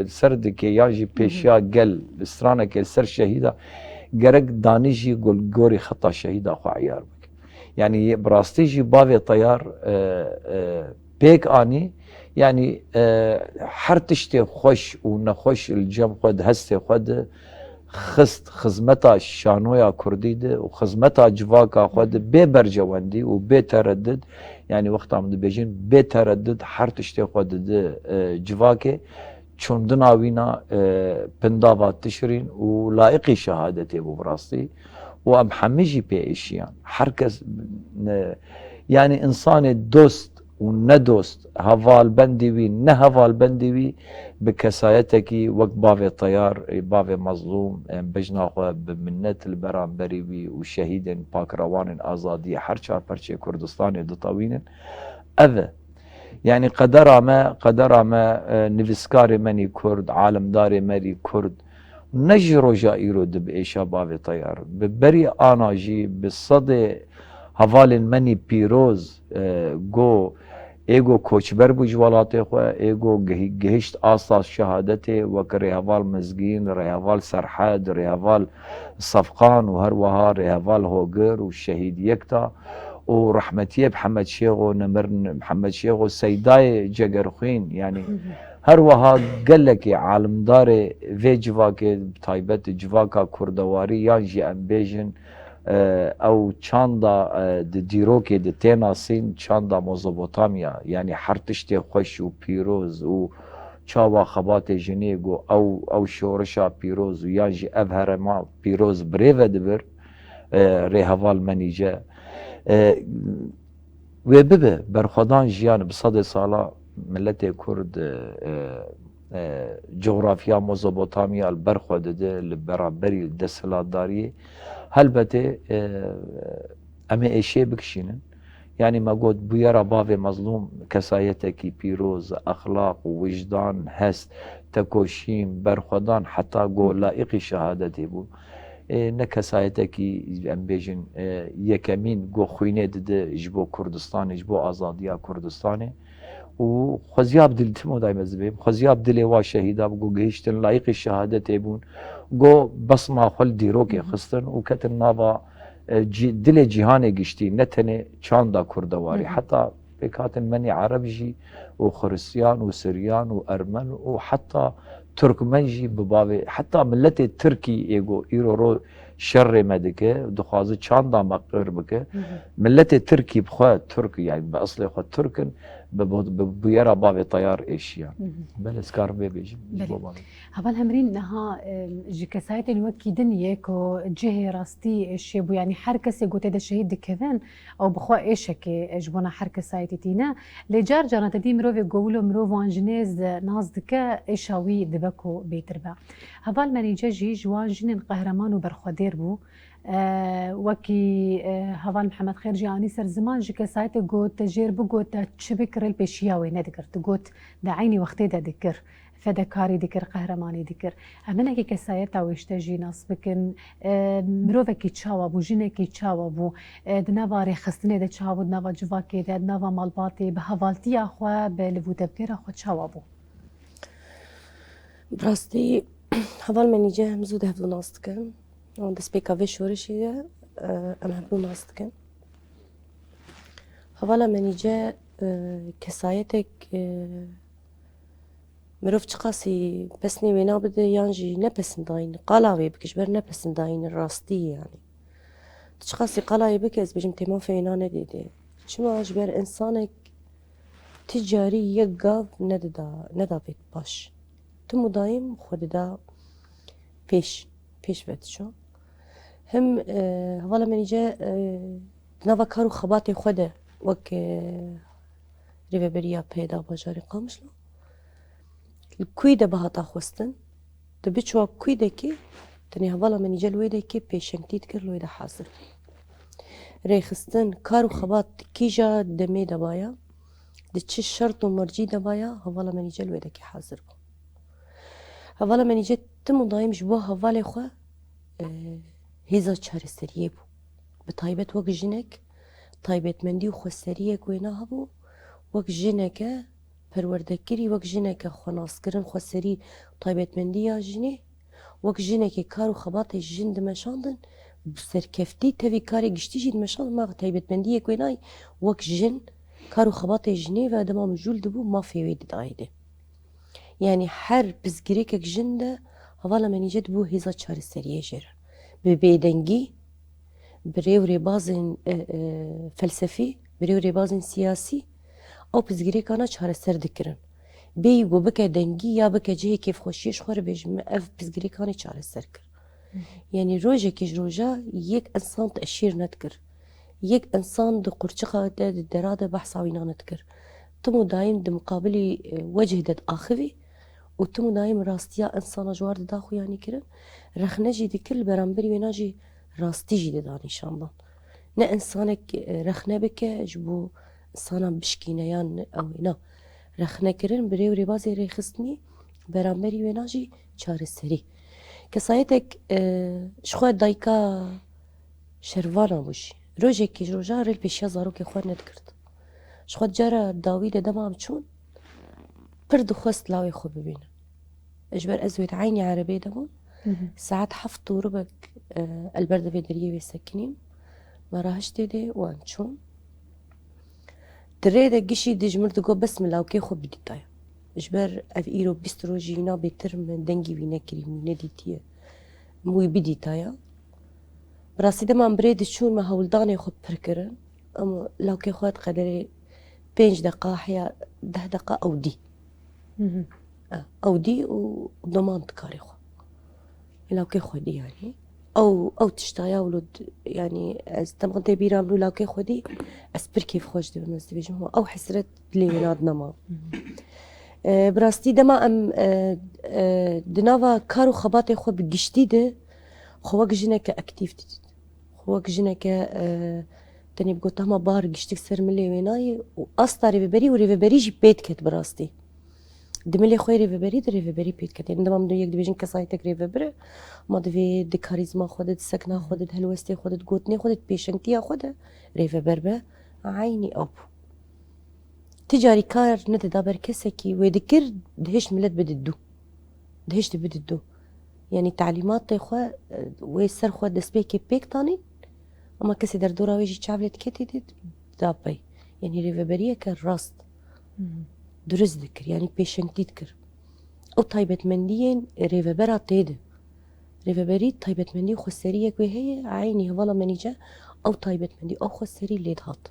[SPEAKER 4] سر دکی یا جی پیشیا گل استرانه کی سر شهیدا گرگ دانشی گل گوری خطا شهیدا خو عیار بک یعنی براستی جی باوی طیار پیک آنی یعنی هر تشتی خوش و نخوش الجم خود هست خود خست خدمتا شانویا کردی ده و خدمتا جواکا خود به برجواندی و به تردد یعنی وقت هم ده بیجین به تردد هر تشتی خود ده جواکه چون دناوینا پنداوات تشرین و لایقی شهادتی بو براستی و ام همیجی پیشیان هر کس یعنی انسان دوست و ندوست هوال بندی وی نه هوال بندی وی به کسایتکی وقت باوی طیار باوی مظلوم بجنا خو بمنت البران بری وی و شهید پاکروان آزادی هر چهار پرچه کردستان دطاوین اوه یعنی قدر ما نویسکار منی کرد عالمدار منی کرد نجی روژا ایرو دب ایشا باوی طیار ببری آناجی بصد هوال منی پیروز گو ایگو کوچبر بو جوالاته خو ایگو گهشت آساس شهادته وک ریحوال مزگین ریحوال سرحد ریحوال صفقان و هر وها ریحوال هوگر و شهید یکتا و رحمتیه محمد شیخ و نمر محمد شیخ و سیدای جگرخوین یعنی هر وها قالك عالمدار في جواك تايبت جواكا كردواري يانجي امبيجن او چاندا دیروکی د تیناسین چاندا مزوبوتامیا یعنی هر تشتی خوش و پیروز و چاوا خبات جنیگو او شورشا پیروز و یانجی اف هرما پیروز بریو دبر ریحوال منیجه و ببه برخودان جیان بصد سالا ملت کرد جغرافیا مزوبوتامیا البرخود ده لبرابری دستلاتداری البته اما ایشه بکشینن یعنی ما گفت بیارا باوی مظلوم کسایتکی پیروز اخلاق و وجدان هست تکوشیم برخودان حتی گو لائقی شهادتی بود نه کسایتکی ام بیجن یکمین گو خوینه دده جبو کردستان جبو آزادیا کردستانه و خوزیاب دل تمو دایم زبیم خوزیاب دل وا شهیدا بگو گهشتن لایق شهادت بون گو بس ما خل دیروک خستن و کتن ناوا دل جهان گشتی نتنه چاندا کردواری حتی بکاتن منی عرب جی و خرسیان و سریان و ارمن و حتی ترکمن جی بباوی حتی ملت ترکی ایگو ایرو رو شر مدکه دخوازه چاندا مقر بکه ملت ترکی بخواه ترک یعنی به اصل خواه ترکن بيرا بابي طيار ايشيا بل اسكار بيجي
[SPEAKER 1] هبال همرين نها جكسايت الوكي دنيا كو جهه راستي ايش بو يعني حركه قوت هذا الشهيد كذان او بخوا ايشك اجبونا حركه سايتينا لجار جانا تدي مروفي قولو مروفو انجنيز نازدك ايشاوي دبكو بيتربا هبال منيجا جي جوان جنين قهرمان وبرخودير بو وكي هوان محمد خير جاني سر زمان جي سايت قوت تجربه قوت تشبكر البيشياوي ندكر تقوت دعيني وقتي ذكر فدكاري ذكر قهرماني ذكر امنا كي كسايتا ويشتجي ناس بكن مروفكي تشاوا بو جينكي تشاوا بو دنافا رخصتني د تشاوا دنافا جواكي دنافا مالباتي بهفالتي اخوا بلفوتبكر اخوا تشاوا بو
[SPEAKER 3] براستي هوال منيجا مزود هفلو ناستكن دست بيكافي شورشية أم هبلو ناستكن هوالا منيجا كسايتك مروف چقاسي بسني وينا بده يانجي نپسنداين قالاوي بكش بر نپسنداين الراستي يعني چقاسي قالاوي بكز بجم تيمان فينا نديده چما اجبر انسانك تجاري يقاف ندا بيت باش تمو دايم خود دا پیش بد شو هم هوالا من جا نوا کارو خبات خوده وک ریوبریا پیدا باجاری قامشلو کوی ده بهاتا خوستن ده بچوا کوی ده کی تنی هوالا من جا لوی ده کی پیشنگتید کر لوی ده حاضر ریخستن کارو خبات کیجا دمی ده بایا ده چه شرط و مرجی ده بایا هوالا من جا لوی ده کی حاضر بو هوالا من جا تمو دایم جبو هوالا خو هیزا چاره سریه بو به تایبت وک جنک تایبت مندی و خوستریه گوینا هبو وک جنک پروردگیری وک جنک خناسکرن خوستری تایبت مندی یا جنی وک جنک کارو خبات جن دمشاندن سرکفتی تاوی کاری گشتی جید مشاند ما تایبت مندی گوینای وک جن کارو خبات جنی و دما مجول دبو ما فیوید دایده یعنی هر بزگیری که جن ده حوالا منیجد بو هیزا چاره سریه جره به بیدنگی بريو ربازن فلسفي بريو ربازن سياسي او بزگیری کانا چاره سر دکرن بیگو بکه دنگی یا بکه جهی کیف خوشیش خوره بجمع اف بزگیری کانی چاره سر کر یعنی روژه کش روژه یک انسان تأشیر ندکر یک انسان ده قرچقه ده دراده بحث عوینا ندکر تمو دایم ده مقابلی وجه ده آخوی و تمو دایم راستیا انسان جوار ده داخو یعنی کرن رخنه جی دکر برانبری وینا جی راستی جی ده دانیشاندان نه انسانک رخنه بکه جبو انسانا بشکینه یا او اینا رخنه کرن بریو ریبازی ریخستنی برانبری وینا جی چاره سری کسایتک شخواه دایکا شروانا بوشی روژه که روژه ریل پیشیا زارو که خواه ندکرد شخواه جارا داوی ده دمام چون پر دخواست لاوی خو ببینه اجبر ازویت عینی عربی دمون ساعت 7:15 البرده بدریه ويسكنين ما راهش تدي وانشون تريد قشي دجمر دقو بسم الله وكي خو بدي طايا اجبر اف ايرو بيسترو جينا بيتر من دنگي وينا كريم نديتيه موي بدي طايا براسي دمان بريد شون ما هولداني خو بركرن اما لو كي خوات قدري 5 دقائق حيا 10 دقائق او دي او دي وضمانت كاري خو لو كي خودي يعني او تشتايا ولد يعني استمغنتي بيراملو لو كي خودي اسبر كيف خوش دي بالنسبه بيجم او حسرت لي ونادنا ما براستي دما ام دنافا كارو خباتي خو بگشتي ده خوك جنك اكتيفيتي خوك جنك تاني بقول تما بار گشتك سر ملي ويناي واستاري ببري وريفبري جي بيت كت براستي دملي خوي ريفبري د ريفبري بيت كت يعني دما مدو يك ديفيجن كسايتك ريفبري ما دفي د كاريزما خودت سكنه خودت هلوستي خودت قوتني خودت بيشنتي خودت ريفبر به عيني اب تجاري كار ند دابر كسكي ويذكر دهش ملت بددو دهش بددو يعني تعليمات خو ويسر خو دسبيكي بيك تاني اما كسي در دورا ويجي تشابلت كتي دابي يعني ريفبريه كراست درست ذكر يعني بيشنتي ذكر او تايبت منديين ريفبرا تيد ريفبري تايبت مندي خسريه وهي عيني والله منيجا او تايبت مندي او خسري ليد هات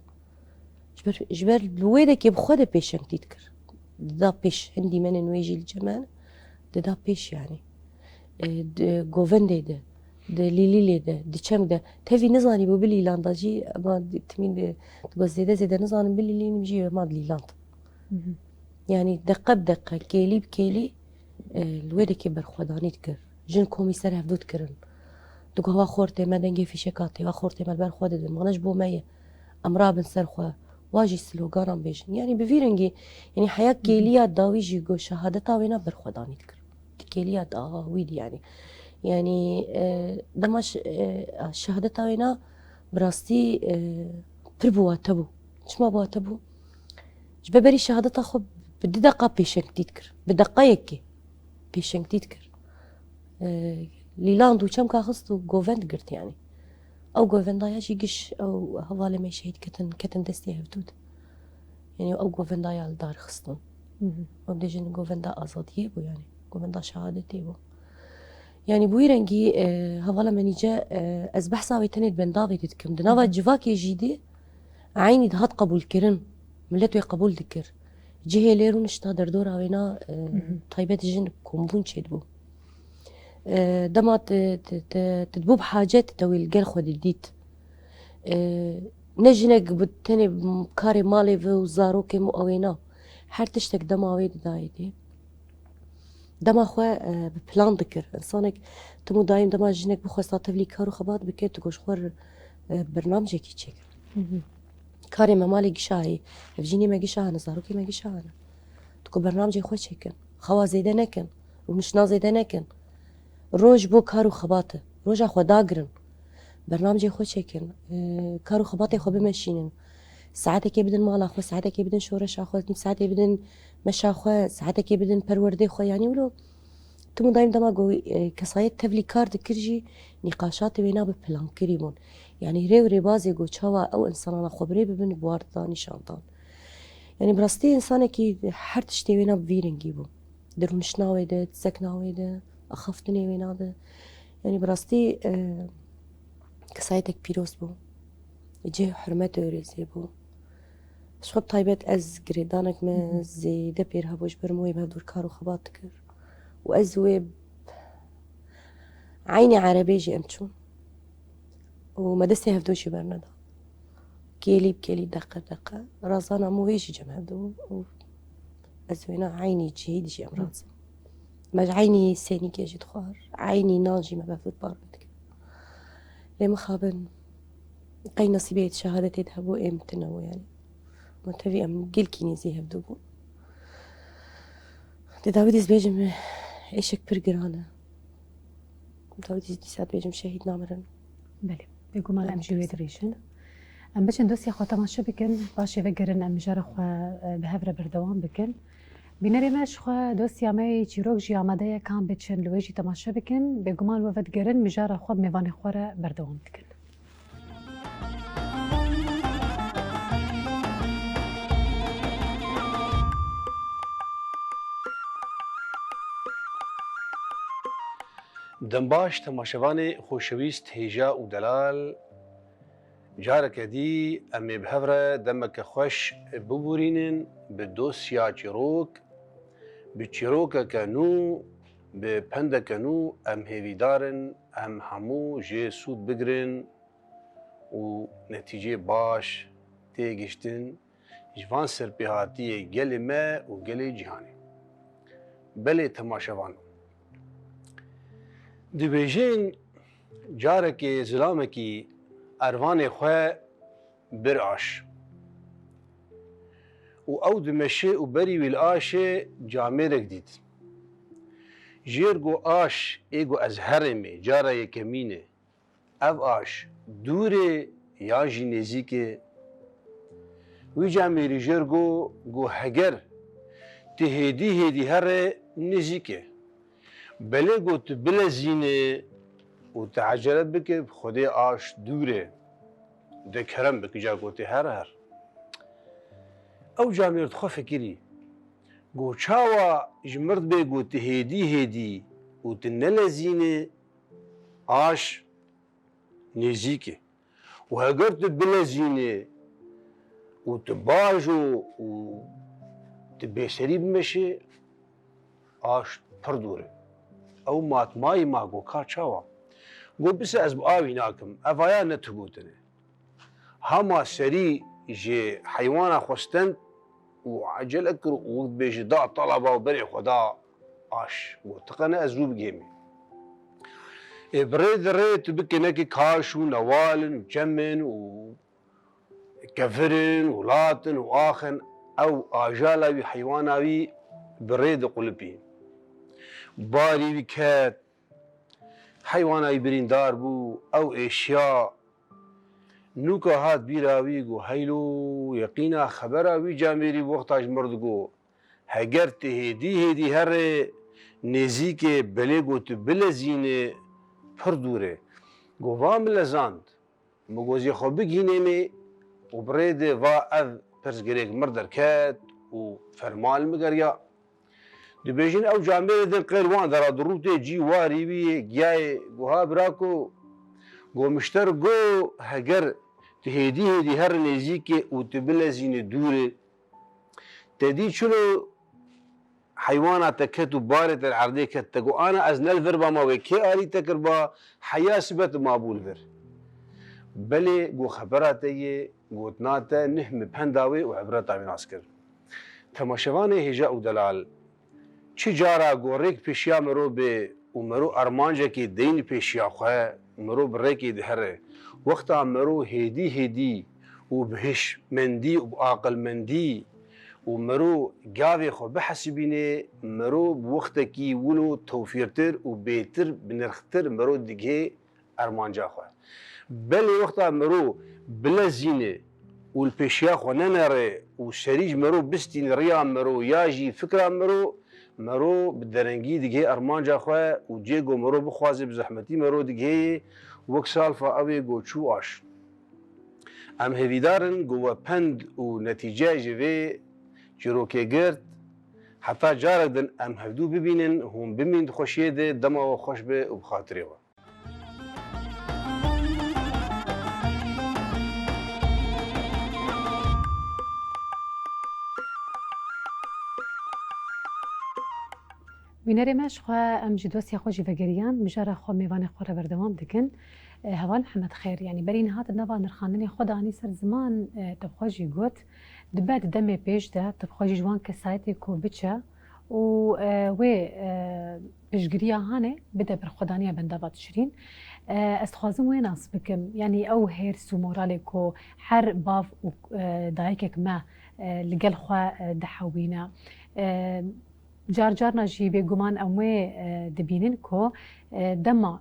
[SPEAKER 3] جبر الويدك بخود بيشنتي ذكر دا بيش عندي من نويجي الجمال دا بيش يعني جوفندي ده ليلي ده چم ده تفي نزاني بو بلي لانداجي ما تمين تبغى زياده نزاني بلي لي نمشي ما لاند يعني دقة بدقة كيلي بكيلي الويدك برخوداني تكر جن كوميسار هفدو تكرن دوك هوا خورتي ما دنجي في شكاتي وخورتي ما برخود ده مغناش بو مية امرا بن سرخوا واجي سلوغانم بيجن يعني بفيرنجي يعني حياة كيليا داوي جيجو شهادتا وينا برخوداني تكر كيليا داوي دي يعني دماش شهادتا وينا براستي بربوا تبو شما بوا تبو جبري شهادتا خو بدي دقة بيشنك تذكر بدقايق بيشنك تذكر ليلاندو كم كاخذتو جوفند قرت يعني او جوفندا يجي قش او هوالي ما شهيد كتن دستي هفتود يعني او جوفندا يا الدار خصتن وبديجن جوفندا ازاديه بو يعني جوفندا شهادتي بو يعني بويرنجي هوالا مني جاء از بحثاوي تنت بندافي تتكم دنافا جواكي جيدي عيني دهات قبول كرن ملتو قبول ذكر جهه ليرون اشتا دردور اوينا طيبت جن كومبون چيد بو دما تدبوب حاجات توي الجل خود الديت نجنك بتني كاري مالي في وزاروكي مو اوينا هر تشتك دما ويد دايدي دما خوا ببلان ذكر انسانك تمو دايم دما جنك بخواستا تفلي كارو خبات بكي تقوش خور برنامجك يتشيك كاري مالي قشاهي فجيني ما قشاهنا زاروكي ما قشاهنا تكو برنامجي خوا تشيكن خوا زيدا نكن ومشنا زيدا نكن روج بو كارو خباته روجا خوا داقرن برنامجي خو تشيكن كارو خباطي خو بمشينن ساعتك بدن مالا خو ساعتك بدن شورش خو ساعتك بدن مشا خو ساعتك بدن پروردي خو يعني ولو تمو دايم دما جو كسايت تبلي كارد كرجي نقاشات بينا ببلان كريمون يعني ريو ريبازي جو تشوا او انسان خبري ببن بواردان شانتان يعني براستي انسان كي هر تشتي بينا بفيرنجي بو درو مشناوي ده تسكناوي ده اخفتني بينا ده يعني براستي كسايتك بيروس بو يجي حرمته يريزي بو شو طيبت از قريدانك ما زي دبير هبوش برموي بهدور كارو خبات كر وازوي عيني عربيجي امتشون ومدسي هفدوشي برندا كيلي بكيلي دقة رازانا مو هيجي جم هفدو ازوينا عيني جهيد جي امراض ما عيني سيني كيجي تخوار عيني ناجي ما بفوت باربتك لما خابن قي نصيبيت شهادتي تهبو امتنو يعني ما تبي ام قل كينيزي هبدو داوديز بيجم ايشك برقرانه داوديز ديسات بيجم شهيد نامرن
[SPEAKER 1] بله بگو مال ام جوید ریشن ام بچن دوستی خو تماشا بکن باشه وگرن ام جار خو به هفره بردوام بکن بینری مش خو دوستی امی چیروک جی آماده کام بچن لویجی تماشا بکن بگو مال وفد گرن مجار خو میوان خوره بردوام بکن
[SPEAKER 9] دنباش تماشوان خوشویست هیجا و دلال جارك دي امي بهفرة دمك خوش ببورينن بدوسيا چيروك بچيروك كانو بپند كانو ام هيويدارن ام همو جي سود بگرن و نتيجه باش تيگشتن جوان سرپيهاتي گل ما و گل جهاني بلي تماشوان دبيجين جارك زلامكي اروان خو براش و او دمشي و بري والآشه جاميرك ديد جيرگو آش ايگو از هرمي جارا يكمينه او آش دوره يا جي نزيكه وي جاميري جيرگو گو هگر تهدي هدي هر نزيكه بله گوت بلزینه و تعجلت بکه خودی آش دوره دکرم بکه جا گوتی هر او جامعیت خو فکری گو چاوا جمرد به گوتی هدی و تنلزینه آش نزیکه و هگرت بلزینه و تباجو و تبسری بمشه آش پر دوره او ماتماي ماغو كاچاوا گو بس از آوي ناكم افايا نتغوتنه هما سري جي حيوانا خوستن وعجل اكر وبيج دا طلبه وبري خدا اش وتقنا ازوب جيمي بريد ريت بكنكي كاشو نوالن وجمن وكفرن ولاتن واخن او اجالاوي حيواناوي بريد قلبين باري بكات حيواناي بريندار بو او اشياء نوكا هات بيراوي جو هيلو يقينا خبراوي جاميري وقتاج مردگو هگرت هدي هر نزيك بلغو تبلزينه پر دوره گو وام لزاند مگوزي خو بگينمي وبريد وا اذ پرزگريك مردر كات وفرمال مگريا دبيجين او جامعه دل قيروان درا دروته جي واري بي جاي گوها براكو گو مشتر گو هگر تهدي هر نزيك وتبلزين دوره تدي چلو حيوانات كت وبارت العرضي كت تقو أنا أزنل فر بما وكي آلي تكربا حياة سبت ما بول فر بلي جو خبراتي جو تناتا نهم بهنداوي وعبرات من عسكر تماشواني هجاء ودلال چی جارا گوریک پیشیا مرو به و مرو ارمانجه کی دین پیشیا خواه مرو بره کی دهره وقتا مرو هدی و بهش مندی و عاقل مندی و مرو گاوی خو بحسبینه مرو بوقت کی ولو توفیرتر و بیتر بنرختر مرو دیگه ارمانجا خواه بلی وقتا مرو بلزینه و الپیشیا خو ننره و شریج مرو بستین ریا مرو یاجی فکر مرو بدرنگی دیگه ارمانجا خواه و جیگو مرو بخوازه بزحمتی مرو دیگه وک سالفا اوی گو چو آش ام هویدارن گو پند و نتیجه جوه جروکه گرد حتی جارک دن ام هفدو ببینن هم بمین خوشیه ده دما و خوش به و بخاطره و
[SPEAKER 1] وینەرێ مەش خوا ئەم جی دۆستی خۆشی بەگەریان مژارە خۆ میوانی خۆرە بەردەوام دکن هەوان حەمەد خێر ینی بەرین هات نەوا نرخاندنی خۆدانی سەر زمان تبخۆشی گوت دبات دەمێ پێشدا تبخۆشی جوان کەسایەتی کۆ بچە و وێ پشتگیریە هانێ بدە بەرخۆدانیە بەندەبات شرین ئەس دixwazim wê nas bikim yanî ew hêrs û moralê ku her bav û dayekek me li gel xwe dihewîne car carna jî bêguman em wê dibînin ku dema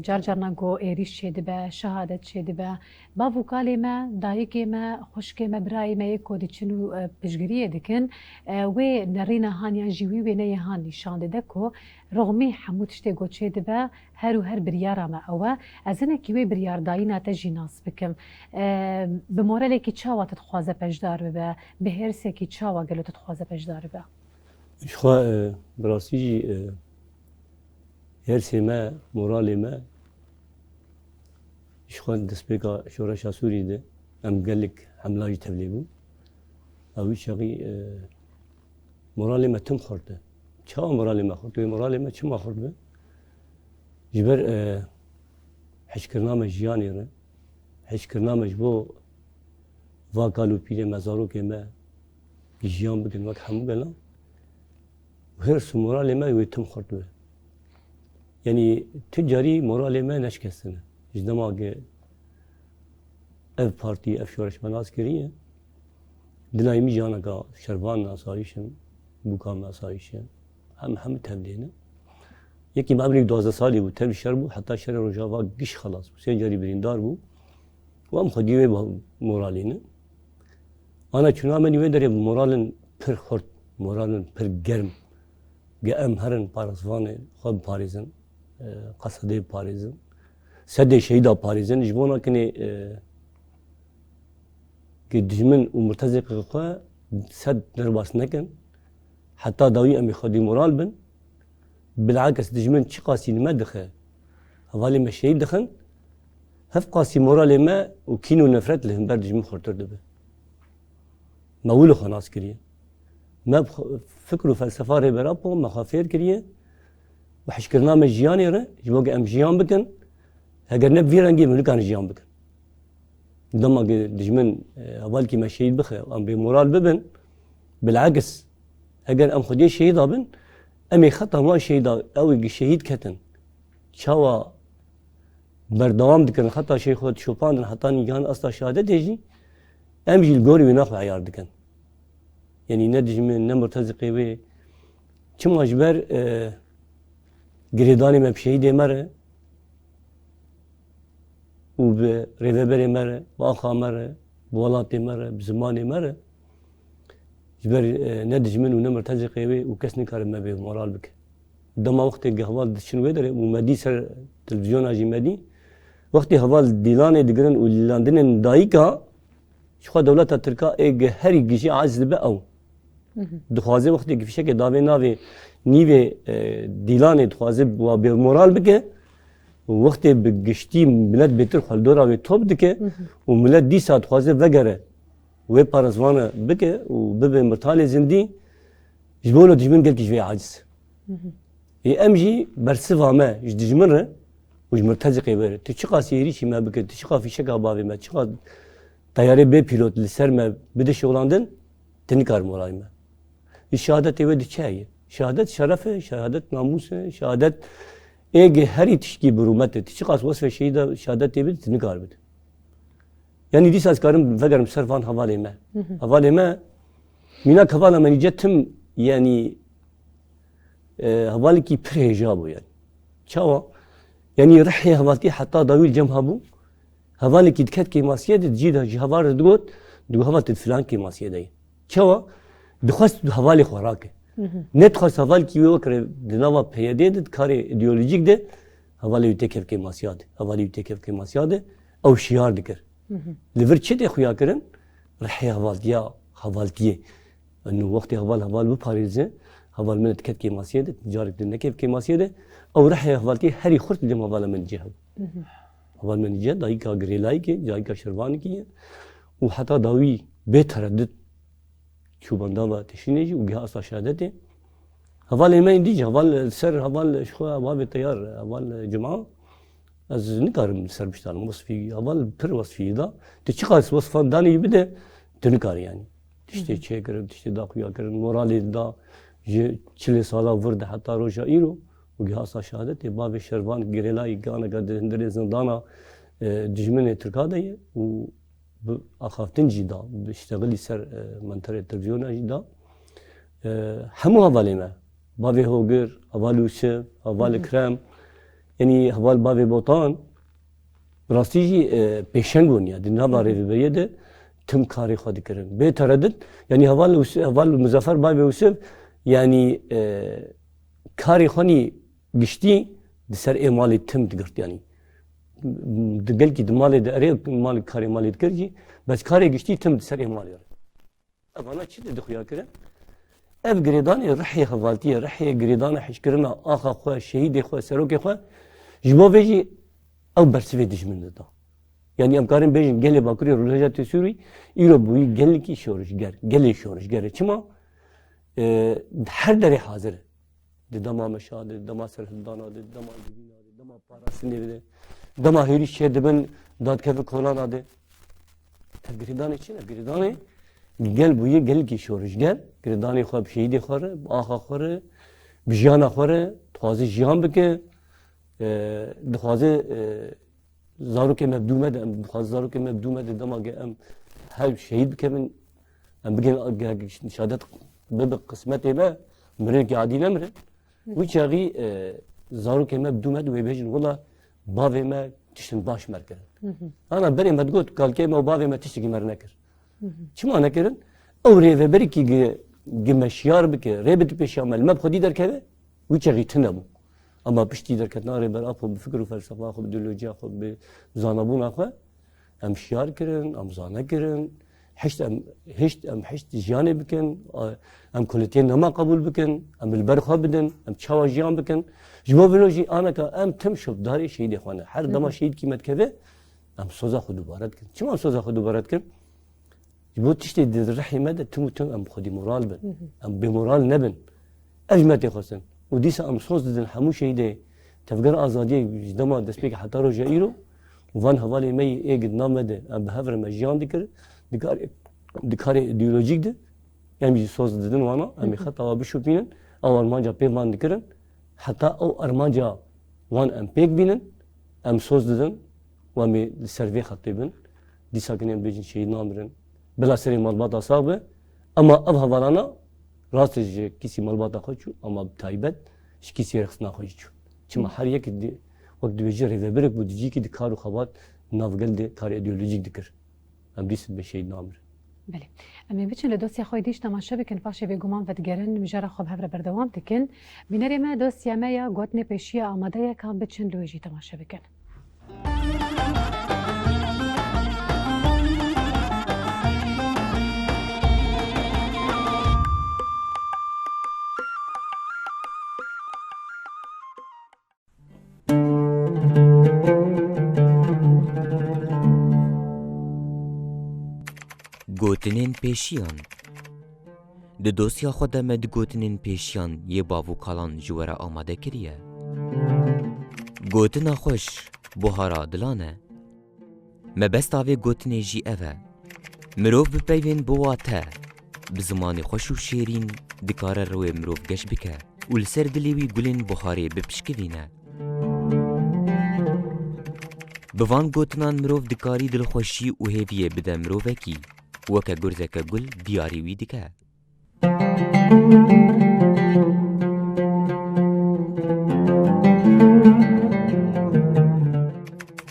[SPEAKER 1] car carna got êrîş çêdibe şehadet çêdibe bav û kalê me dayikê me xuşkê me birayê me yê ku diçin û piştgiriyê dikin wê nerîna haniyan jî wî wêneyê han nîşan dide ku roxmî hemû tiştê got çêdibe her û her biryara me ew e ez hinekî wê biryardayîna te jî nas bikim bi moralekî çawa te dixwaze pejdar bibe bi hêrsekî çawa gelo te dixwaze pejdar bibe
[SPEAKER 2] Şuha birasî jî hersê me moralê me şuha destpêka şoreşa Sûriyê de em gelek hemla jî tevlî bû ew wî şeqî moralê me tim xort e çawa moralê me xort wê moralê me çima xort be ji ber hişkirina me jiyanê re hişkirina me ji bo va kalûpîrê me zarokê me jiyan bikin wek hemû gelan hırs moralê me wê tim xort be yanî tu carî moralê me neşkestine ji dema ev partî ev şoreş me nas kiriye dilayê min jiyaneka şervan asayişin bûkan asayişin hemû tevlî ne yekî me evrî 12 salî bû tevlî şer bû heta şerê rojava giş xelas bû sê carî birîndar bû û em xwedî wê moralê ne ana çûna me wê derê moralin pir xort moralin pir germ em herin parasvanê xwe biparêzin qesedê biparêzin sedê şehîda parêzin ji bo nekinê dijmin û mirtezekê xwe sed derbas nekin heta dawî em ê xwedî moral bin bilakes dijmin çi qasî me dixe hevalê me şehîd dixin hev qasî moralê me û kîn û nefret li hember dijmin xurtir dibe me wî li xwe nas kiriye me fikr û felsefa rêbera po me xwe fêr kiriye û hişkirina me jiyanê re ji bo em jiyan bikin heger ne bi vî rengê min nikarin jiyan bikin dema dijmin hevalkî me şehîd bixe em bê moral bibin bilakis heger em xwedî şehîda bin em ê xeta wan şehîda ew ê şehîd ketin çawa berdewam dikin xeta şê xwe şopandin heta nîgan asta şehadetê jî em jî li gorî wê naxwe eyar dikin yanî ne dijmin ne mirtezekê wê çima ji ber girêdanê me bi şehîdê me re û bi rêveberê me re bi axa me re bi welatê me re bi zimanê me re ji ber ne dijmin û ne mirtezekê wê û kes nikarin me bê moral bike dema wextê heval diçin wê derê û me dî ser televizyona jî me dî wextê heval dîlanê digirin û lîlandinên dayîka ji xwe dewleta Tirka ê herî gişî ez dibe ew dixwaze wextê fîşekê davê navê nîvê dîlanê dixwaze wa bê moral bike wextê bi giştî millet bêtir xweldora wê top dike û millet dîsa dixwaze vegere wê parasvana bike û bibe mirtalê zindî جبولو دجمن قال كي جوي عاجز امجي برسفا ما دجمن وج مرتزقه بر تشقا سيري شي ما بك تشقا في شقا بابي ما تشقا طياره بي بيلوت لسر ما بده شغلاندن تنكار مولاي ما الشهادة ود شيء شهادة شرفه شهادة ناموسه شهادة ايج هري تشكي برومته تشقا وصف شيء ده شهادة ود تنكار بد يعني دي ساز كارم فقرم سرفان حوالي ما حوالي ما مينا حوالا من جتم يعني حوالي كي بريجابو يعني شاوا يعني رحي حوالتي حتى ضويل جمها بو حوالي كي دكت كي ماسيه تجيد جهوار دغوت دو حوالت فلان كي ماسيه داي شاوا دخست حوالي خوراكه نت خاص حوال كي وكر دنوا بيدد كاري ايديولوژيك ده حوالي تكف كي ماسياد حوالي تكف كي ماسياد او شيار دكر ليفر تشدي خويا كرن رحي حوالتيا حوالتيه انه وقت حوال بباريزه حوال من تكت كي ماسيده تجارة النكيف كي ماسيده او رحي حوالتي هري خرط اللي حوال من جهه حوال من جهه دايكا غريلاي كي جايكا شربان كي وحتى داوي بتردد شو بندابا تشينيجي وجها اصلا شهادتي حوال ما ينديج حوال سر حوال شو حوال التيار حوال جماعه از نكارم سر بشتغل وصفي حوال بر وصفي دا تشخص وصفان داني بده تنكار يعني تشتي تشيكرم تشتي داخويا كرم مورالي دا چلی سالا ورد حتی روشا ایرو و گهاسا شهادتی باب شربان گریلای گانا قد هندری زندانا دجمن ترکاده و اخافتن جدا بشتغلی سر منطقه تلفزیونا جدا همو حوالی ما باب هوگر حوال وشف حوال کرم یعنی حوال باب بوتان راستی جی پیشنگون یا دینا باری بیده تم کاری خودی کرن به تردد یعنی حوال مظفر باب وشف yani kari khani gişti disar emali tim digert yani digel ki dimali de are mali kari mali dikerci bas kari gişti tim disar emali bana çi de xuya kire ev gredan rahi havalti rahi gredan hişkirna aha xo şehid xo serok xo jbo veji ev bersive dijmin da yani em karin bejin gele bakuri rulajat suri iro bu gel ki şoruş gele şoruş gere çima her deri hazır. Dama meşade, dama serhildana, dama dibina, dama parasını verdi. Dama heri şeyde ben dadkefe konan adı. Gridan için, gridanı gel buya gel ki şoruş gel. Gridanı xab şeydi xarı, axa xarı, bijana xarı, taze jihan bike, taze zaruke mebdume de, taze zaruke mebdume de dama em her şehit bike ben em bige şadet بب قسمته ما مرن کی عادی نمره وچاغي زارو كما بدومد ويبهجن والله بافي ما تشتن باش مركر انا بري ما تقول قال كيما بافي ما تشتكي مرنكر شما نكرن او ريفه بركي جمشيار بك ريبت بيشامل ما بخدي در كده وچاغي تنمو اما بشتي در كتنا ريبر اخو بفكر وفلسفه اخو بديولوجيا اخو بزانبون اخو ام شيار كرن ام زانه كرن حشت جاني بكن ام كلتين ما قبول بكن ام البرخه بدن ام تشاوا جان بكن جواب لوجي انا ام تم شوف داري شيء دي خانه هر دما شيء قيمت كذا ام سوزا خدو بارد كن شما سوزا خدو بارد كن جبو تشتي الرحي مدى تم ام خدي مورال بن ام بمورال نبن اجمتي خصن وديس ام سوز دن حمو شيء دي تفكر ازادي دما دسبيك حتى رو جايرو وان حوالي مي ايجد نامده ام بهفر مجان ديكر دikare ideolojikdi. Yani bir söz dedin ona, ama hatta bir şupinin, o Almanca peyman dikirin, hatta o Almanca wan em pek binin, em söz dedin, ve mi serve hattibin, disakinin bejin şeyin namirin, bela seri malbata sahibi, ama ev havalana rastlıca kisi malbata koçu, ama taybet, kisi reksna koçu. Çünkü her yek vakti vecih reveberek bu dici ki dikaru xabat navgeldi kare ideolojik dikir. ام دیست به شید نامر.
[SPEAKER 1] بله. اما بیچن لدوسیا خوی دیش تماشا بکن پاشه به گمان ودگرن مجرد خوب هفر بردوام تکن. بینری ما دوسیا ما یا گوتن پیشیا آماده یا کام بیچن لویجی تماشا بکن.
[SPEAKER 10] گوتنین پیشیان د دۆسیا خۆ de me digotinên pêşiyan yê bavûkalan ji were amade kiriye. Gotina xweş buhara dilan e. Mebesta vê gotinê jî ev e. Mirov bi peyvên biwa te, bi zimanê xweş û şêrîn dikare rewê mirov geş bike û li ser dilê wî gulên buharê bipişkivîne. Bi van gotinan mirov dikarî dilxweşî û hêviyê bide mirovekî, weke gurzeke gul diyarî wî dike.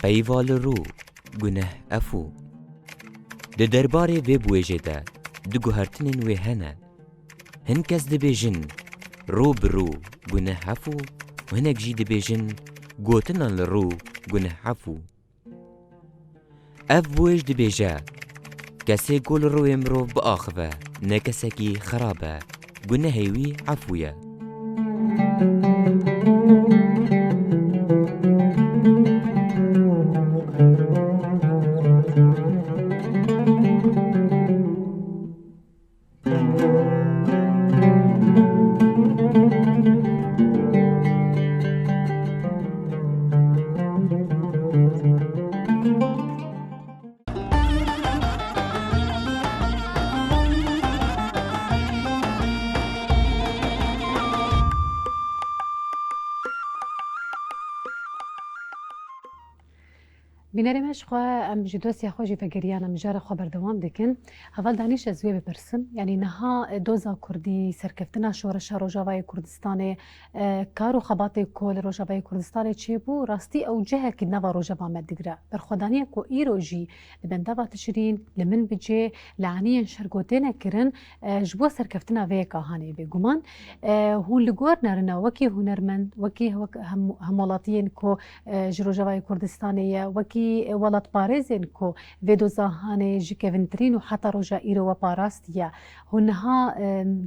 [SPEAKER 10] Peyva li rû, guneh efû. Di derbarê vê bûêjê de du guhertinên wê hene. Hin kes dibêjin rû bi rû guneh hefû û hinek jî dibêjin gotinan li rû guneh hefû. Ev bûêj dibêje kesê ku li rûyê mirov biaxive ne kesekî xerab e, gunehê wî efû ye.
[SPEAKER 1] بینەرێمەش خۆ ئەم ji دۆسیا خۆ jî vegeriyan mijara xwe berdewam dikin. Heval danîş ez wê bipirsim. Yanî niha doza Kurdî, serkeftina şoreşa Rojavayê Kurdistanê, kar û xebatê ku li Rojavayê Kurdistanê çêbû, rastî ew cihekî nava Rojava me digire. Berxwedaniya ku îro jî li bendava tişirîn, li min bicê, li aniyên şergotê nekirin, ji bo serkeftina vê kahanê bêguman. Hûn li gor nerine wekî hunermend, wekî hemolatiyên ku ji Rojavayê Kurdistanê ye, wekî welatparêzên ku vê dozahanê ji kevintirîn û heta roja îro we parastiye. Hûn niha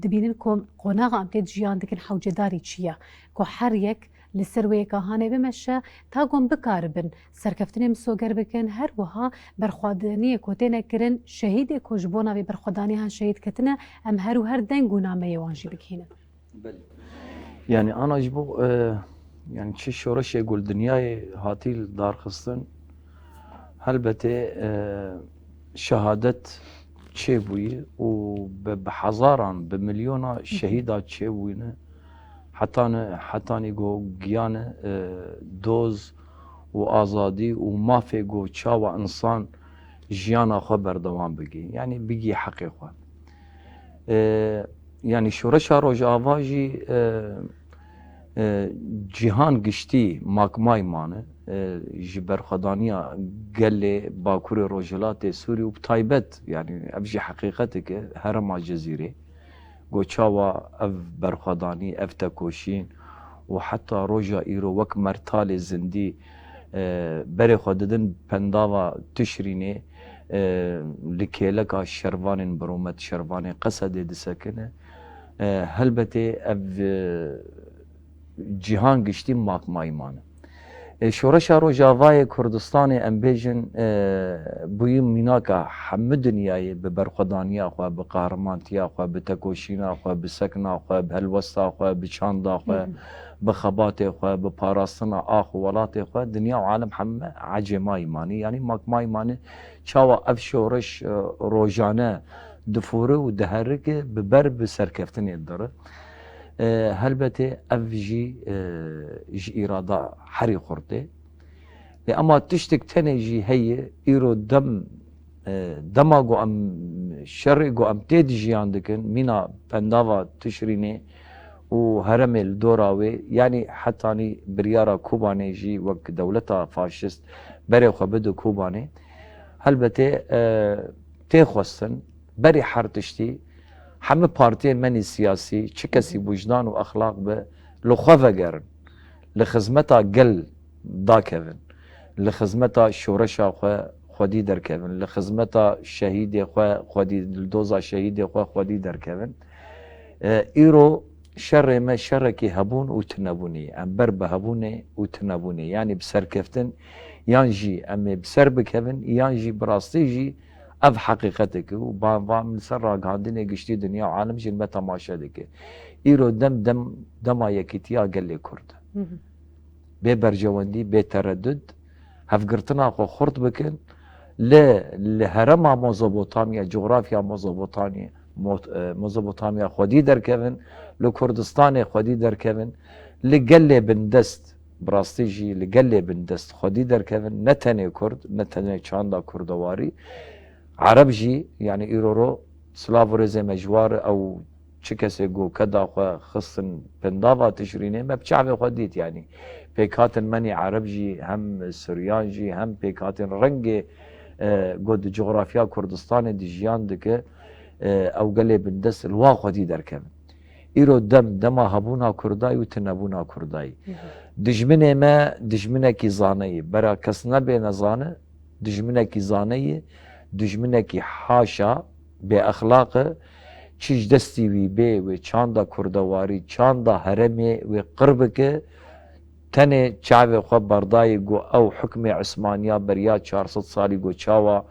[SPEAKER 1] dibînin ku qonaxa em tê jiyan dikin hewcedarî çi ye, ku her yek li ser wê kahanê bimeşe ta gon bikaribin serkeftinê misoger bikin, her wiha berxwedaniyê ku tê nekirin şehîdê ku ji bo navê berxwedaniyan şehîd ketine em her û her deng û nameyê wan jî bikînin.
[SPEAKER 4] Yani ana ji bo yani çi şoreşê gul dinyayê hatî darxistin helbetê şehadet çêbûyî û bi hezaran bi milyona şehîda çêbûyîne hetanî got giyane doz û azadî û mafê got çawa insan jiyana xwe berdewam bigî, yani bigî heqê xwe. Yani şoreşa Rojava jî cîhan giştî makmayê mane ji berxwedaniya gelê Bakurê Rojhilatê Sûrî û bi taybet yani ev jî heqîqetek e herema Cezîrê got çawa ev berxwedanî, ev tekoşîn û heta roja îro wek mertalê zindî berê xwe didin pendava Tişrînê li kêleka şervanên Biromet şervanê Qesedê disekine. Helbetê ev cîhan giştî makmayê mane. Şoreşa Rojavayê Kurdistanê em bêjin bûyî mînaka hemû dinyayê bi berxwedaniya xwe, bi qahrimantiya xwe, bi tekoşîna xwe, bi sekina xwe, bi helwesta xwe, bi çanda xwe, bi xebatê xwe, bi parastina ax û welatê xwe dinya û alem heme ecêmayî manî yani makmayî manî çawa ev şoreş rojane difore û diherike bi ber bi serkeftinê dire. Helbetê ev jî ji îrada herî xurtê. Ama tiştek tenê jî heye îro dema got em şerê got em tê dijiyan dikin mîna pendava Tişrînê û heremê li dora wê yani hetanî biryara Kobanê jî wek dewleta faşîst berê xwe bide Kobanê. Helbetê tê xwestin berê her tiştî hemû partiyên menî siyasî çi kesî wicdan û exlaq be li xwe vegerin, li xizmeta gel dakevin, li xizmeta şoreşa xwe xwedî derkevin, li xizmeta şehîdê xwe xwedî li doza şehîdê xwe xwedî derkevin. Îro şerê me şerekî hebûn û tunebûnê, em ber bi hebûnê û tunebûnê yani bi serkeftin yan jî em ê bi ser bikevin yan jî bi rastî jî اف حقيقتك وبا من سر قاعدين قشتي دنيا وعالم جن ما تماشا دك ايرو دم يكيتيا قال لي كرد ببرجوندي بتردد هفقرتنا خو خرط بكن لهرما مزوبوطاميا جغرافيا مزوبوطاميا خودي دركفن لكردستان خودي دركفن لقلي بندست براستيجي لقلي بندست خودي دركفن نتني كرد نتني چاندا كردواري عربجي يعني ايرورو سلافوريزي مجوار او چكسي جو كدا خصن بندافا تشريني ما بشعبي خوديت يعني بيكاتن مني عربجي هم سريانجي هم بيكاتن رنجي قد جغرافيا كردستان دي جيان دك او قلي بندس الواقع دي دركم ايرو دما هبونا كرداي وتنبونا كرداي دجمنه ما دجمنه كي زاني برا كسنا بين زانه دجمنه كي زاني دجمنه كي حاشا باخلاق چیج دستی وی بی و چاندا کردواری چاندا هرمی و قربک تنه چاوی خو بردای گو او حکم عثمانیا بریا 400 سالی گو چاوا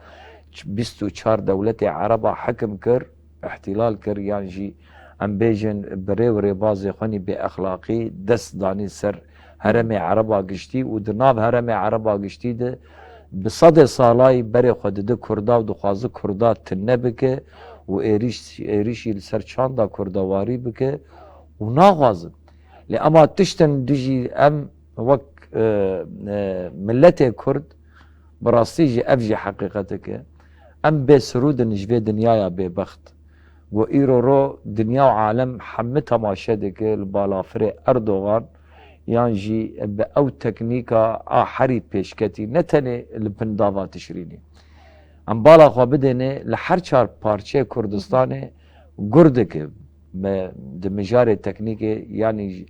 [SPEAKER 4] 24 دولت عربا حکم کر احتلال کر یعنی جی ام بیجن بری و رباز خونی بی اخلاقی دست دانی سر هرم عربا گشتی و دناب هرم عربا گشتی ده بصد سالای بری خود ده کردا و دخوازه کردا تنه بکه و ایریشی لسر چاندا کردواری بکه و ناغازن لأما تشتن دجي ام وك ملت كرد براستيجي افجي حقيقتك ام بسرود نجبي دنيايا ببخت و ايرو رو دنيا وعالم حمتها ما شدك البالافري اردوغان يانجي باو تكنيكا حري بيشكتي نتني البندافا تشريني ام بالا خو بدنه لحر چار پارچه كردستاني گردك دمجار تکنیکی یعنی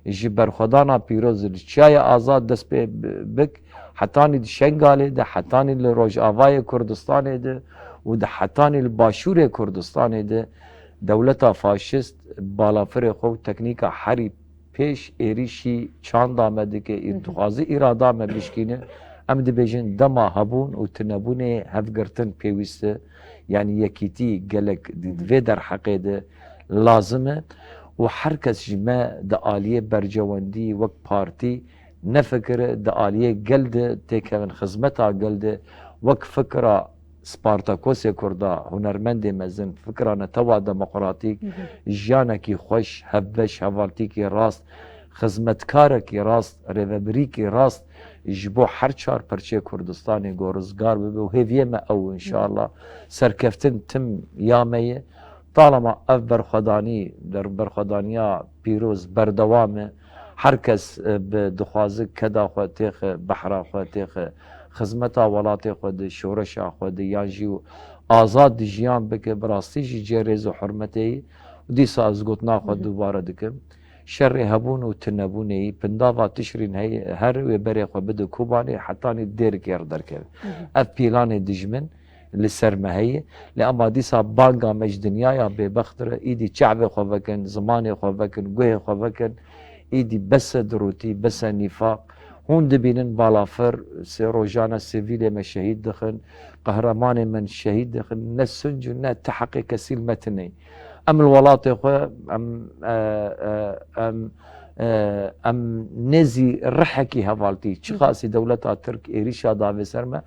[SPEAKER 4] جبر خدانا پیروز چای آزاد دست به بک حتانی شنگاله ده حتانی لروج آوای کردستان ده و ده حتانی لباشور کردستان ده دولتا فاشست بالافر خو تکنیکا حری پیش ایریشی چاند آمده که انتخازی اراده ما بشکینه ام دی بیجن دما هبون و تنبونه هفگرتن پیوسته یعنی یکیتی گلک دوی در حقه ده لازمه و هر کس جمع د آلیه برجواندی وک پارتی نفکر د آلیه گلد تکن خدمتا گلد وک فکره سپارتاکوس کردا هنرمند مزن فکره نتوا دموکراتیک جانه کی خوش هبش حوالتی کی راست خدمتکار کی راست ریوبری کی راست جبو هر چار پرچه کردستانی گورزگار ببه و هیویه ما او انشاءالله سرکفتن تم یامیه طالما اف برخدانی در برخدانیا پیروز بردوامه هر کس بدخوازه کدا خو تیخ بحرا خو تیخ خدمتا ولات خود شورش خود یانجی آزاد جیان بکه براستی جریز و حرمتی و دیسا از گوتنا خود دوباره دکم شر هبون و تنبونی پنداوا تشرین هر و بری خو بده کوبانی حتانی دیر گیر درکه اف پیلان دجمن لسر مهية لأما ديسا بانقا مج دنيايا ببخترة إيدي شعبي خوفكن زماني خوفكن قوي خوفكن إيدي بس دروتي بس نفاق هون دبينن بالافر سيروجانا سيفيلي من شهيد دخن قهرماني من شهيد دخن نسنجو نا تحقي كسيل متني أم الولاطي خو أم نزي رحكي هفالتي شخاصي دولتا ترك إيريشا دافي سرما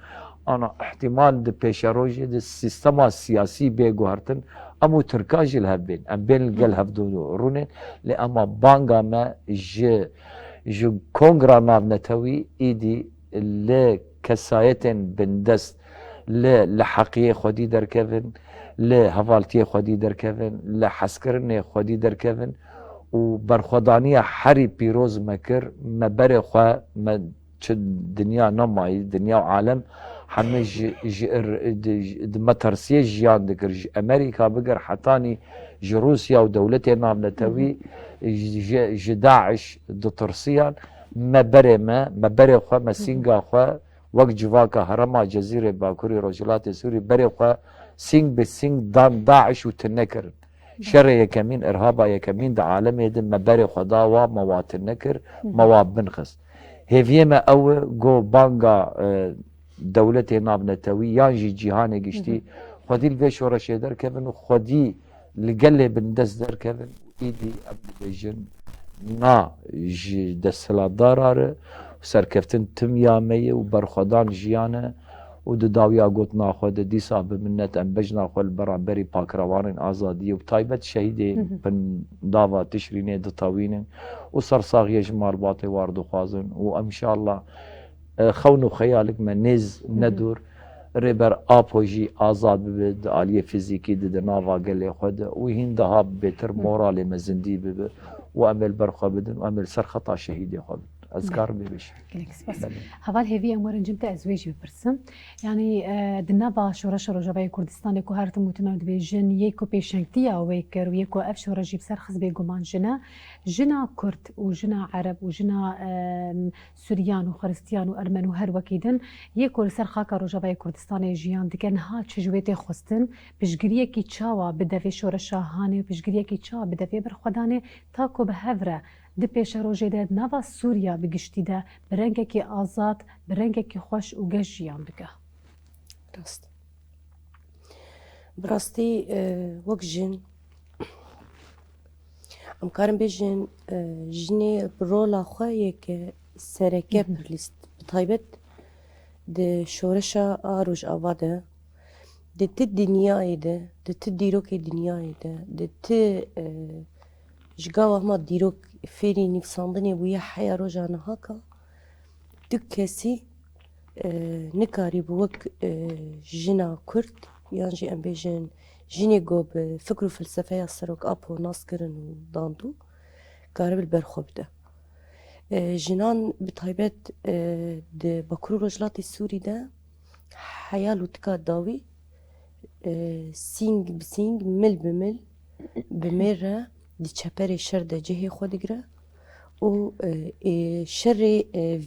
[SPEAKER 4] انا احتمال د پیشروجی د سیستم سیاسی به گوهرتن امو ترکاج الهبین ام بین الگل هفدو رونه لاما بانگا ما ج کنگرا ناو نتوی ایدی ل کسایتن بندست ل لحقیه خودی درکفن ل حوالتی خودی درکفن ل حسکرن خودی درکفن و برخودانی حری پیروز مکر مبر خو ما دنیا نمای دنیا و عالم همه مترسیه جیان دکر امریکا بگر حتانی روسیا و دولت نام نتوی داعش دترسیان مبره خو مسینگا خو وک جواکا هرما جزیره باکوری رجلات سوری بره خو سینگ به سینگ دان داعش و تنکر شر یکمین ارهابا یکمین دا عالم یدن مبره خدا و موات نکر مواب بنخست هیویه ما او گو بانگا دولتي نابنتوي يانجي جيهاني قشتي خدي الفيش ورا شيدر كيفن وخدي لقلي بندس در كيفن ايدي ابليجن نا جي دسلا ضرر سركفتن تم يامي وبرخدان جيانا وداويا قوت ناخذ ديسا بمنت ام بجنا خل برابري باكروان ازادي وتايبت شهيدي بن دافا تشريني دطاوين وصرصاغ يجمال باطي واردو خوازن وان شاء الله خونو خيالك منز ندور ريبر ابوجي ازاد ببد اليه فيزيكي دد نافا قال لي خد وهين دهاب بيتر مورالي مزندي بب وامل برخه بدن وامل سرخطا شهيدي خد اذكار بيش
[SPEAKER 1] بس هفال هيفي امور جمت ازواج ببرسم يعني دنابا شورش رجبای کردستان کو هرت متنا دبی جن یکو پیشنگتیا ویکر و یکو اف شورجی بسرخص به گمان جنا کرد و جنا عرب و جنا سوریان و خرستیان و ارمن و هر وکیدن یکو سرخاک رجبای کردستان جیان دکن ها چجویت خستن بجگریه کی چاوا بدوی شورش هانه بجگریه کی چاوا بدوی برخدانه تا کو به هفره د پیش روزه ده نوا سوریا بگشتی ده برنگه کی آزاد برنگه کی خوش و گشیان بگه
[SPEAKER 3] راست براستی وقت جن ام کارم بیشن جنی رولا خواه که سرکه پرلیست بطایبت ده شورش آروج آواده ده تی دنیای ده تی دیروک دنیای ده تی جگاوه ما دیروک فێری نیفساندنێ بووە حەیە ڕۆژانەهاکە دوو کەسی نکاری بوو وەک ژنا کورد یان ژی ئەم بێژن ژینێک گۆ بە فکر و فلسفەیە سەرۆک ئاپۆ ناسکردن و داندوو کارە بەرخۆ بدە ژنان بتایبەت بە کوڕ و ڕۆژلاتی سووری دا حەیا لوتکا داوی سینگ بسینگ مل بمل بمێرە دی چپری شر ده جهی خود دیگره و شر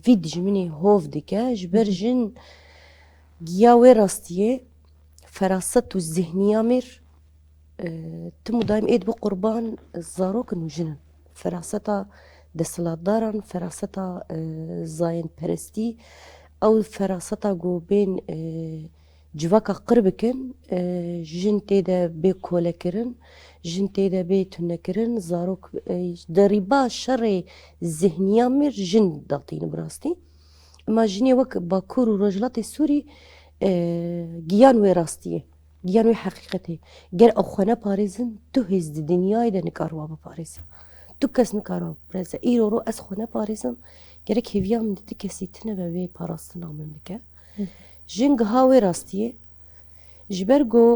[SPEAKER 3] وید جمینی هوف دیگه جبر جن گیاوی راستیه فراست و ذهنی امیر تمو دایم اید بو قربان زاروکن و جنن فراستا دستلات دارن فراستا زاین پرستی او فراستا گو بین جواکا قربکن جن تیده بی کوله کرن جن تیده بی تونه کرن زاروک دریبا شر ذهنیا میر جن داتین براستی اما جنی وک باکور و رجلات سوری گیان و راستیه گیان و حقیقته گر اخوانه پاریزن تو هزد دنیای ده نکاروا بپاریزن تو کس نکاروا بپاریزن ایرو رو از خونه پاریزن گرک هیویام دیتی کسی تنه به پاراستن آمن بکه جنگ هاوی راستیه جبرگو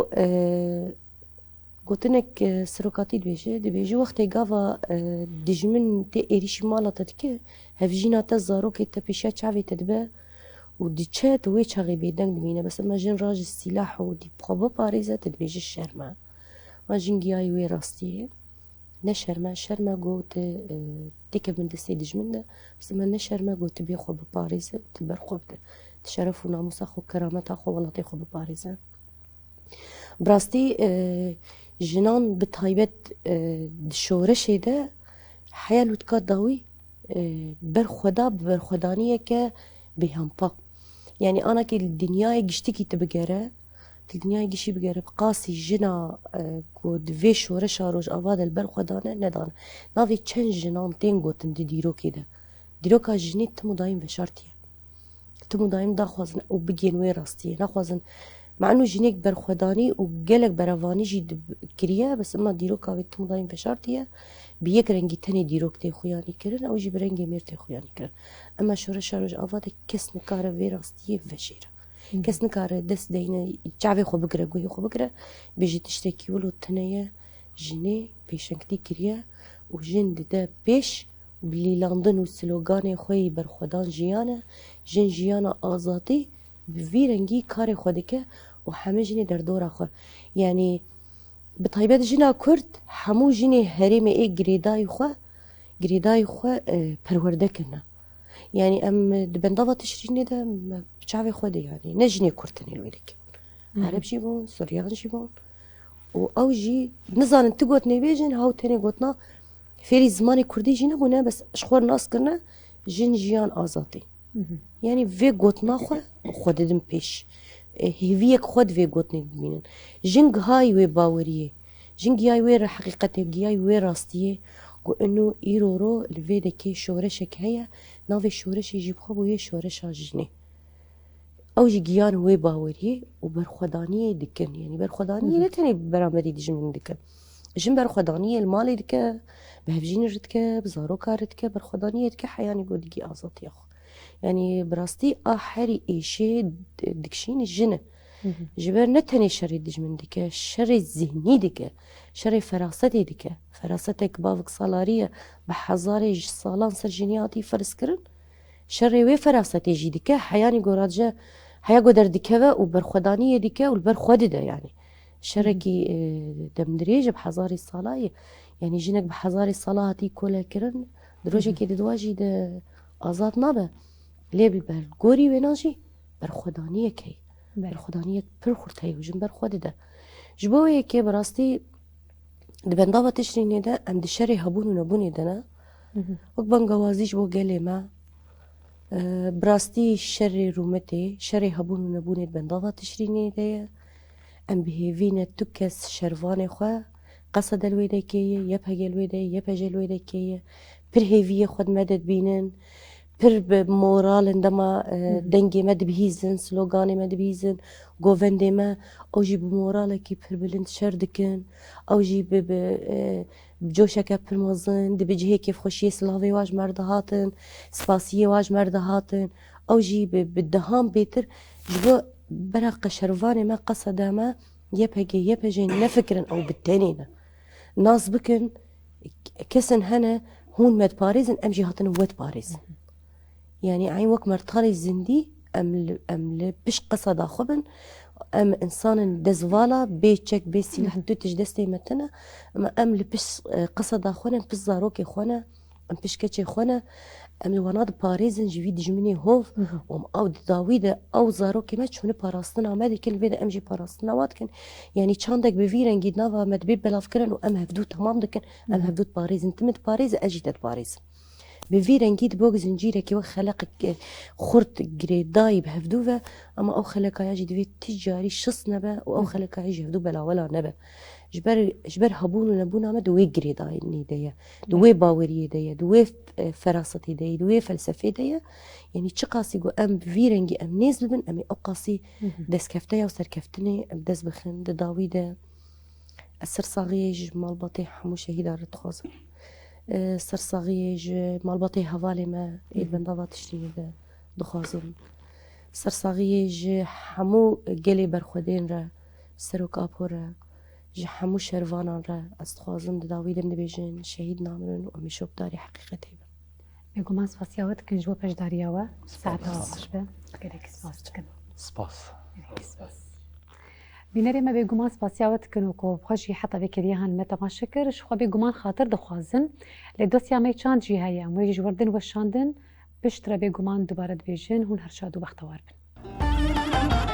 [SPEAKER 3] گوتنک سرکاتی دویجه وقتی گاوا دجمن تی ایریش مالاتا که هفجینا تا زارو که تا پیشه چاوی تدبه و دیچه توی چاقی بیدنگ دمینه بس ما جن راج سلاح و دی بخوابه پاریزه تدبیجه شرمه ما جنگی هاوی راستیه نه شرمه گو تیکه من دستی دجمن ده بس ما نه شرمه گو تبی خواب پاریزه تبر خواب ده شرف و ناموس خو کرامت خو ولاتي خو بپاريزه براستی جنان بتایبت شورش ده حیال وتکا داوی بر خدانیه که بهمپا يعني انا كي الدنيا گشتي تبقره الدنيا گشي بقره بقاسي جنا كود في شورش روج اواد البر خدانه ندان نافي چن جنان تنگوتن ديرو كده ديرو کا جنيت تمو دايم بشرطيه تمو دايم داخوازن او بگین وی راستیه نخوازن مع انه جنيك برخداني وقالك برواني جي كريا بس اما ديروك او تمو دايم بشرطيه بيك رنگي تاني ديروك تي خوياني كرن او جي برنگي مير تي خوياني كرن اما شورش روج اواد كس نكاره وی راستیه وشيره كس نكاره دس دينه چاوي خو بگره گوي خو بگره بيجي تشتكي ولو تنيه جني بيشنكتي كريا وجن ده بيش بلیلاندن و سلوگان خوی برخودان جیانه جن جیانا آزادی بوی رنگی کار خوده که و همه جنی در دور خو یعنی بطایبت جنا کرد همو جنی هریم ای گریدای خو پرورده کنه یعنی ام دبنداوا تشرینی ده بچاوی خوده یعنی نه جنی کردنی الویدک عرب جی بون سوریان جی بون و او جی نزانن تگوت نبیجن هاو تنی گوتنا فێری زمانی کوردی ژی نەبوونە بەس شخۆر ناس کردنە ژن ژیان ئازادی يعني في قوتنا خود دم پیش هیویک خود في قوتنا دمینن جنگ هاي وی باوریه جنگ هاي وی حقیقت گیای وی راستیه گو انو ایرورو الویده که شورشک هیا ناوی شورش يجيب خو وی شورش جنه او جيان وی باوریه و برخدانیه دکن يعني برخدانیه نتنی برامدی دجمن دکن جن برخدانیه المالي دکه بهفجين ردكه بزارو كاردكه برخدانية دكه حياني قو دقي آزاد ياخو يعني براستي آخري إيشي دكشين الجنة جبر نتني شري دجمن دكه شري الذهني دكه شري فراستي دكه فراستك بافك صالارية بحزاري صالان سرجينياتي فرسكرن شري وي فراستي جي دكه حياني قو رادجه حيا قو در دكه وبرخدانية دكه والبرخودده يعني شركي دمدريج بحزاري الصلاة يعني جنك بحزاري الصلاة هاتي كلها كرن دروجة كي دواجي ده آزاد نابه ليه بالقوري ويناجي برخدانية كي برخدانية برخورتاي وجن برخود ده جبوه كي براستي دبندابة تشريني ده ام دشري هبون ونبوني دنا وقبان قوازيش بو قالي ما براستي شري رومتي شري هبون ونبوني دبندابة تشريني ده ام بهيفينا تكس شرفاني خوا قصد الويدا كيه يبهج الويدا يبهج الويدا كيه بر هيفيه خود مدد بينن بر بمورال عندما دنجي مد بهيزن سلوغاني مد بهيزن غوفندي ما او جي بمورالكي بر بلند شردكن او جي بجوشك بر مزن دي بجهي كيف خوشي سلافي واج مرد هاتن سباسيه واج مرد هاتن او جي بالدهام بيتر جبو برق شرفاني ما قصد ما يبهجي نفكرن او بالتانينا ناس بكن كسن هنا هون مد باريزن ام جهاتن ود باريزن يعني عين وك مرتالي زندي ام بش قصد خبن ام انسان دزفالا بيتشك بيسي لحد تجدستي متنا ام لبش قصد خونا بش زاروكي خونا ام بش كتشي خونا ام وناد باريزن جوي دجمني هوف ام او داويده او زاروكي ما شنو باراستنا ما دي كل بيدا امجي باراستنا واتكن يعني چاندك بفيرن جيد نافا مدبيب بلافكرن وام هفدو تمام دكن ام هفدو باريزن تمت باريز اجيت باريز بفيرن جيد بوغ زنجيره كي خلق خرط جريداي بهفدوفا اما او خلق يجي دفي تجاري شص نبا او خلق يجي هفدو بلا ولا نبا جبر هبون ونبونا ما دوي جريداي نيديا دوي باوري ديا دوي فراستي ديا دوي فلسفه ديا يعني تشقاسي جو ام فيرنجي ام نيزل بن ام اوقاسي دس كفتيا وسركفتني ام دس بخن داويده السر صغيج مال بطي حمو شهيد رتخوز سر صغيج مال بطي هوالي ما ايد بندابات تشتري دخوازم سر صغيج حمو قلي برخودين را سروك ابورا جحمو شرفانان را از خوازم داویدم دبیجن شهید نامرن و میشوب داری حقیقتی با
[SPEAKER 1] بگو من سپاسیاوت کن جو پش داریاوه ساعتا خوش به گرک سپاس کن
[SPEAKER 4] سپاس
[SPEAKER 1] بینری ما بگو من سپاسیاوت کن و کو خوشی حتی بکریه هن متا ما شکر شخوا بگو من خاطر دخوازن لدوسیا می چند جی هیا موی جوردن و شاندن بشتره بگو من دوباره دبیجن هون هر شادو بختوار بن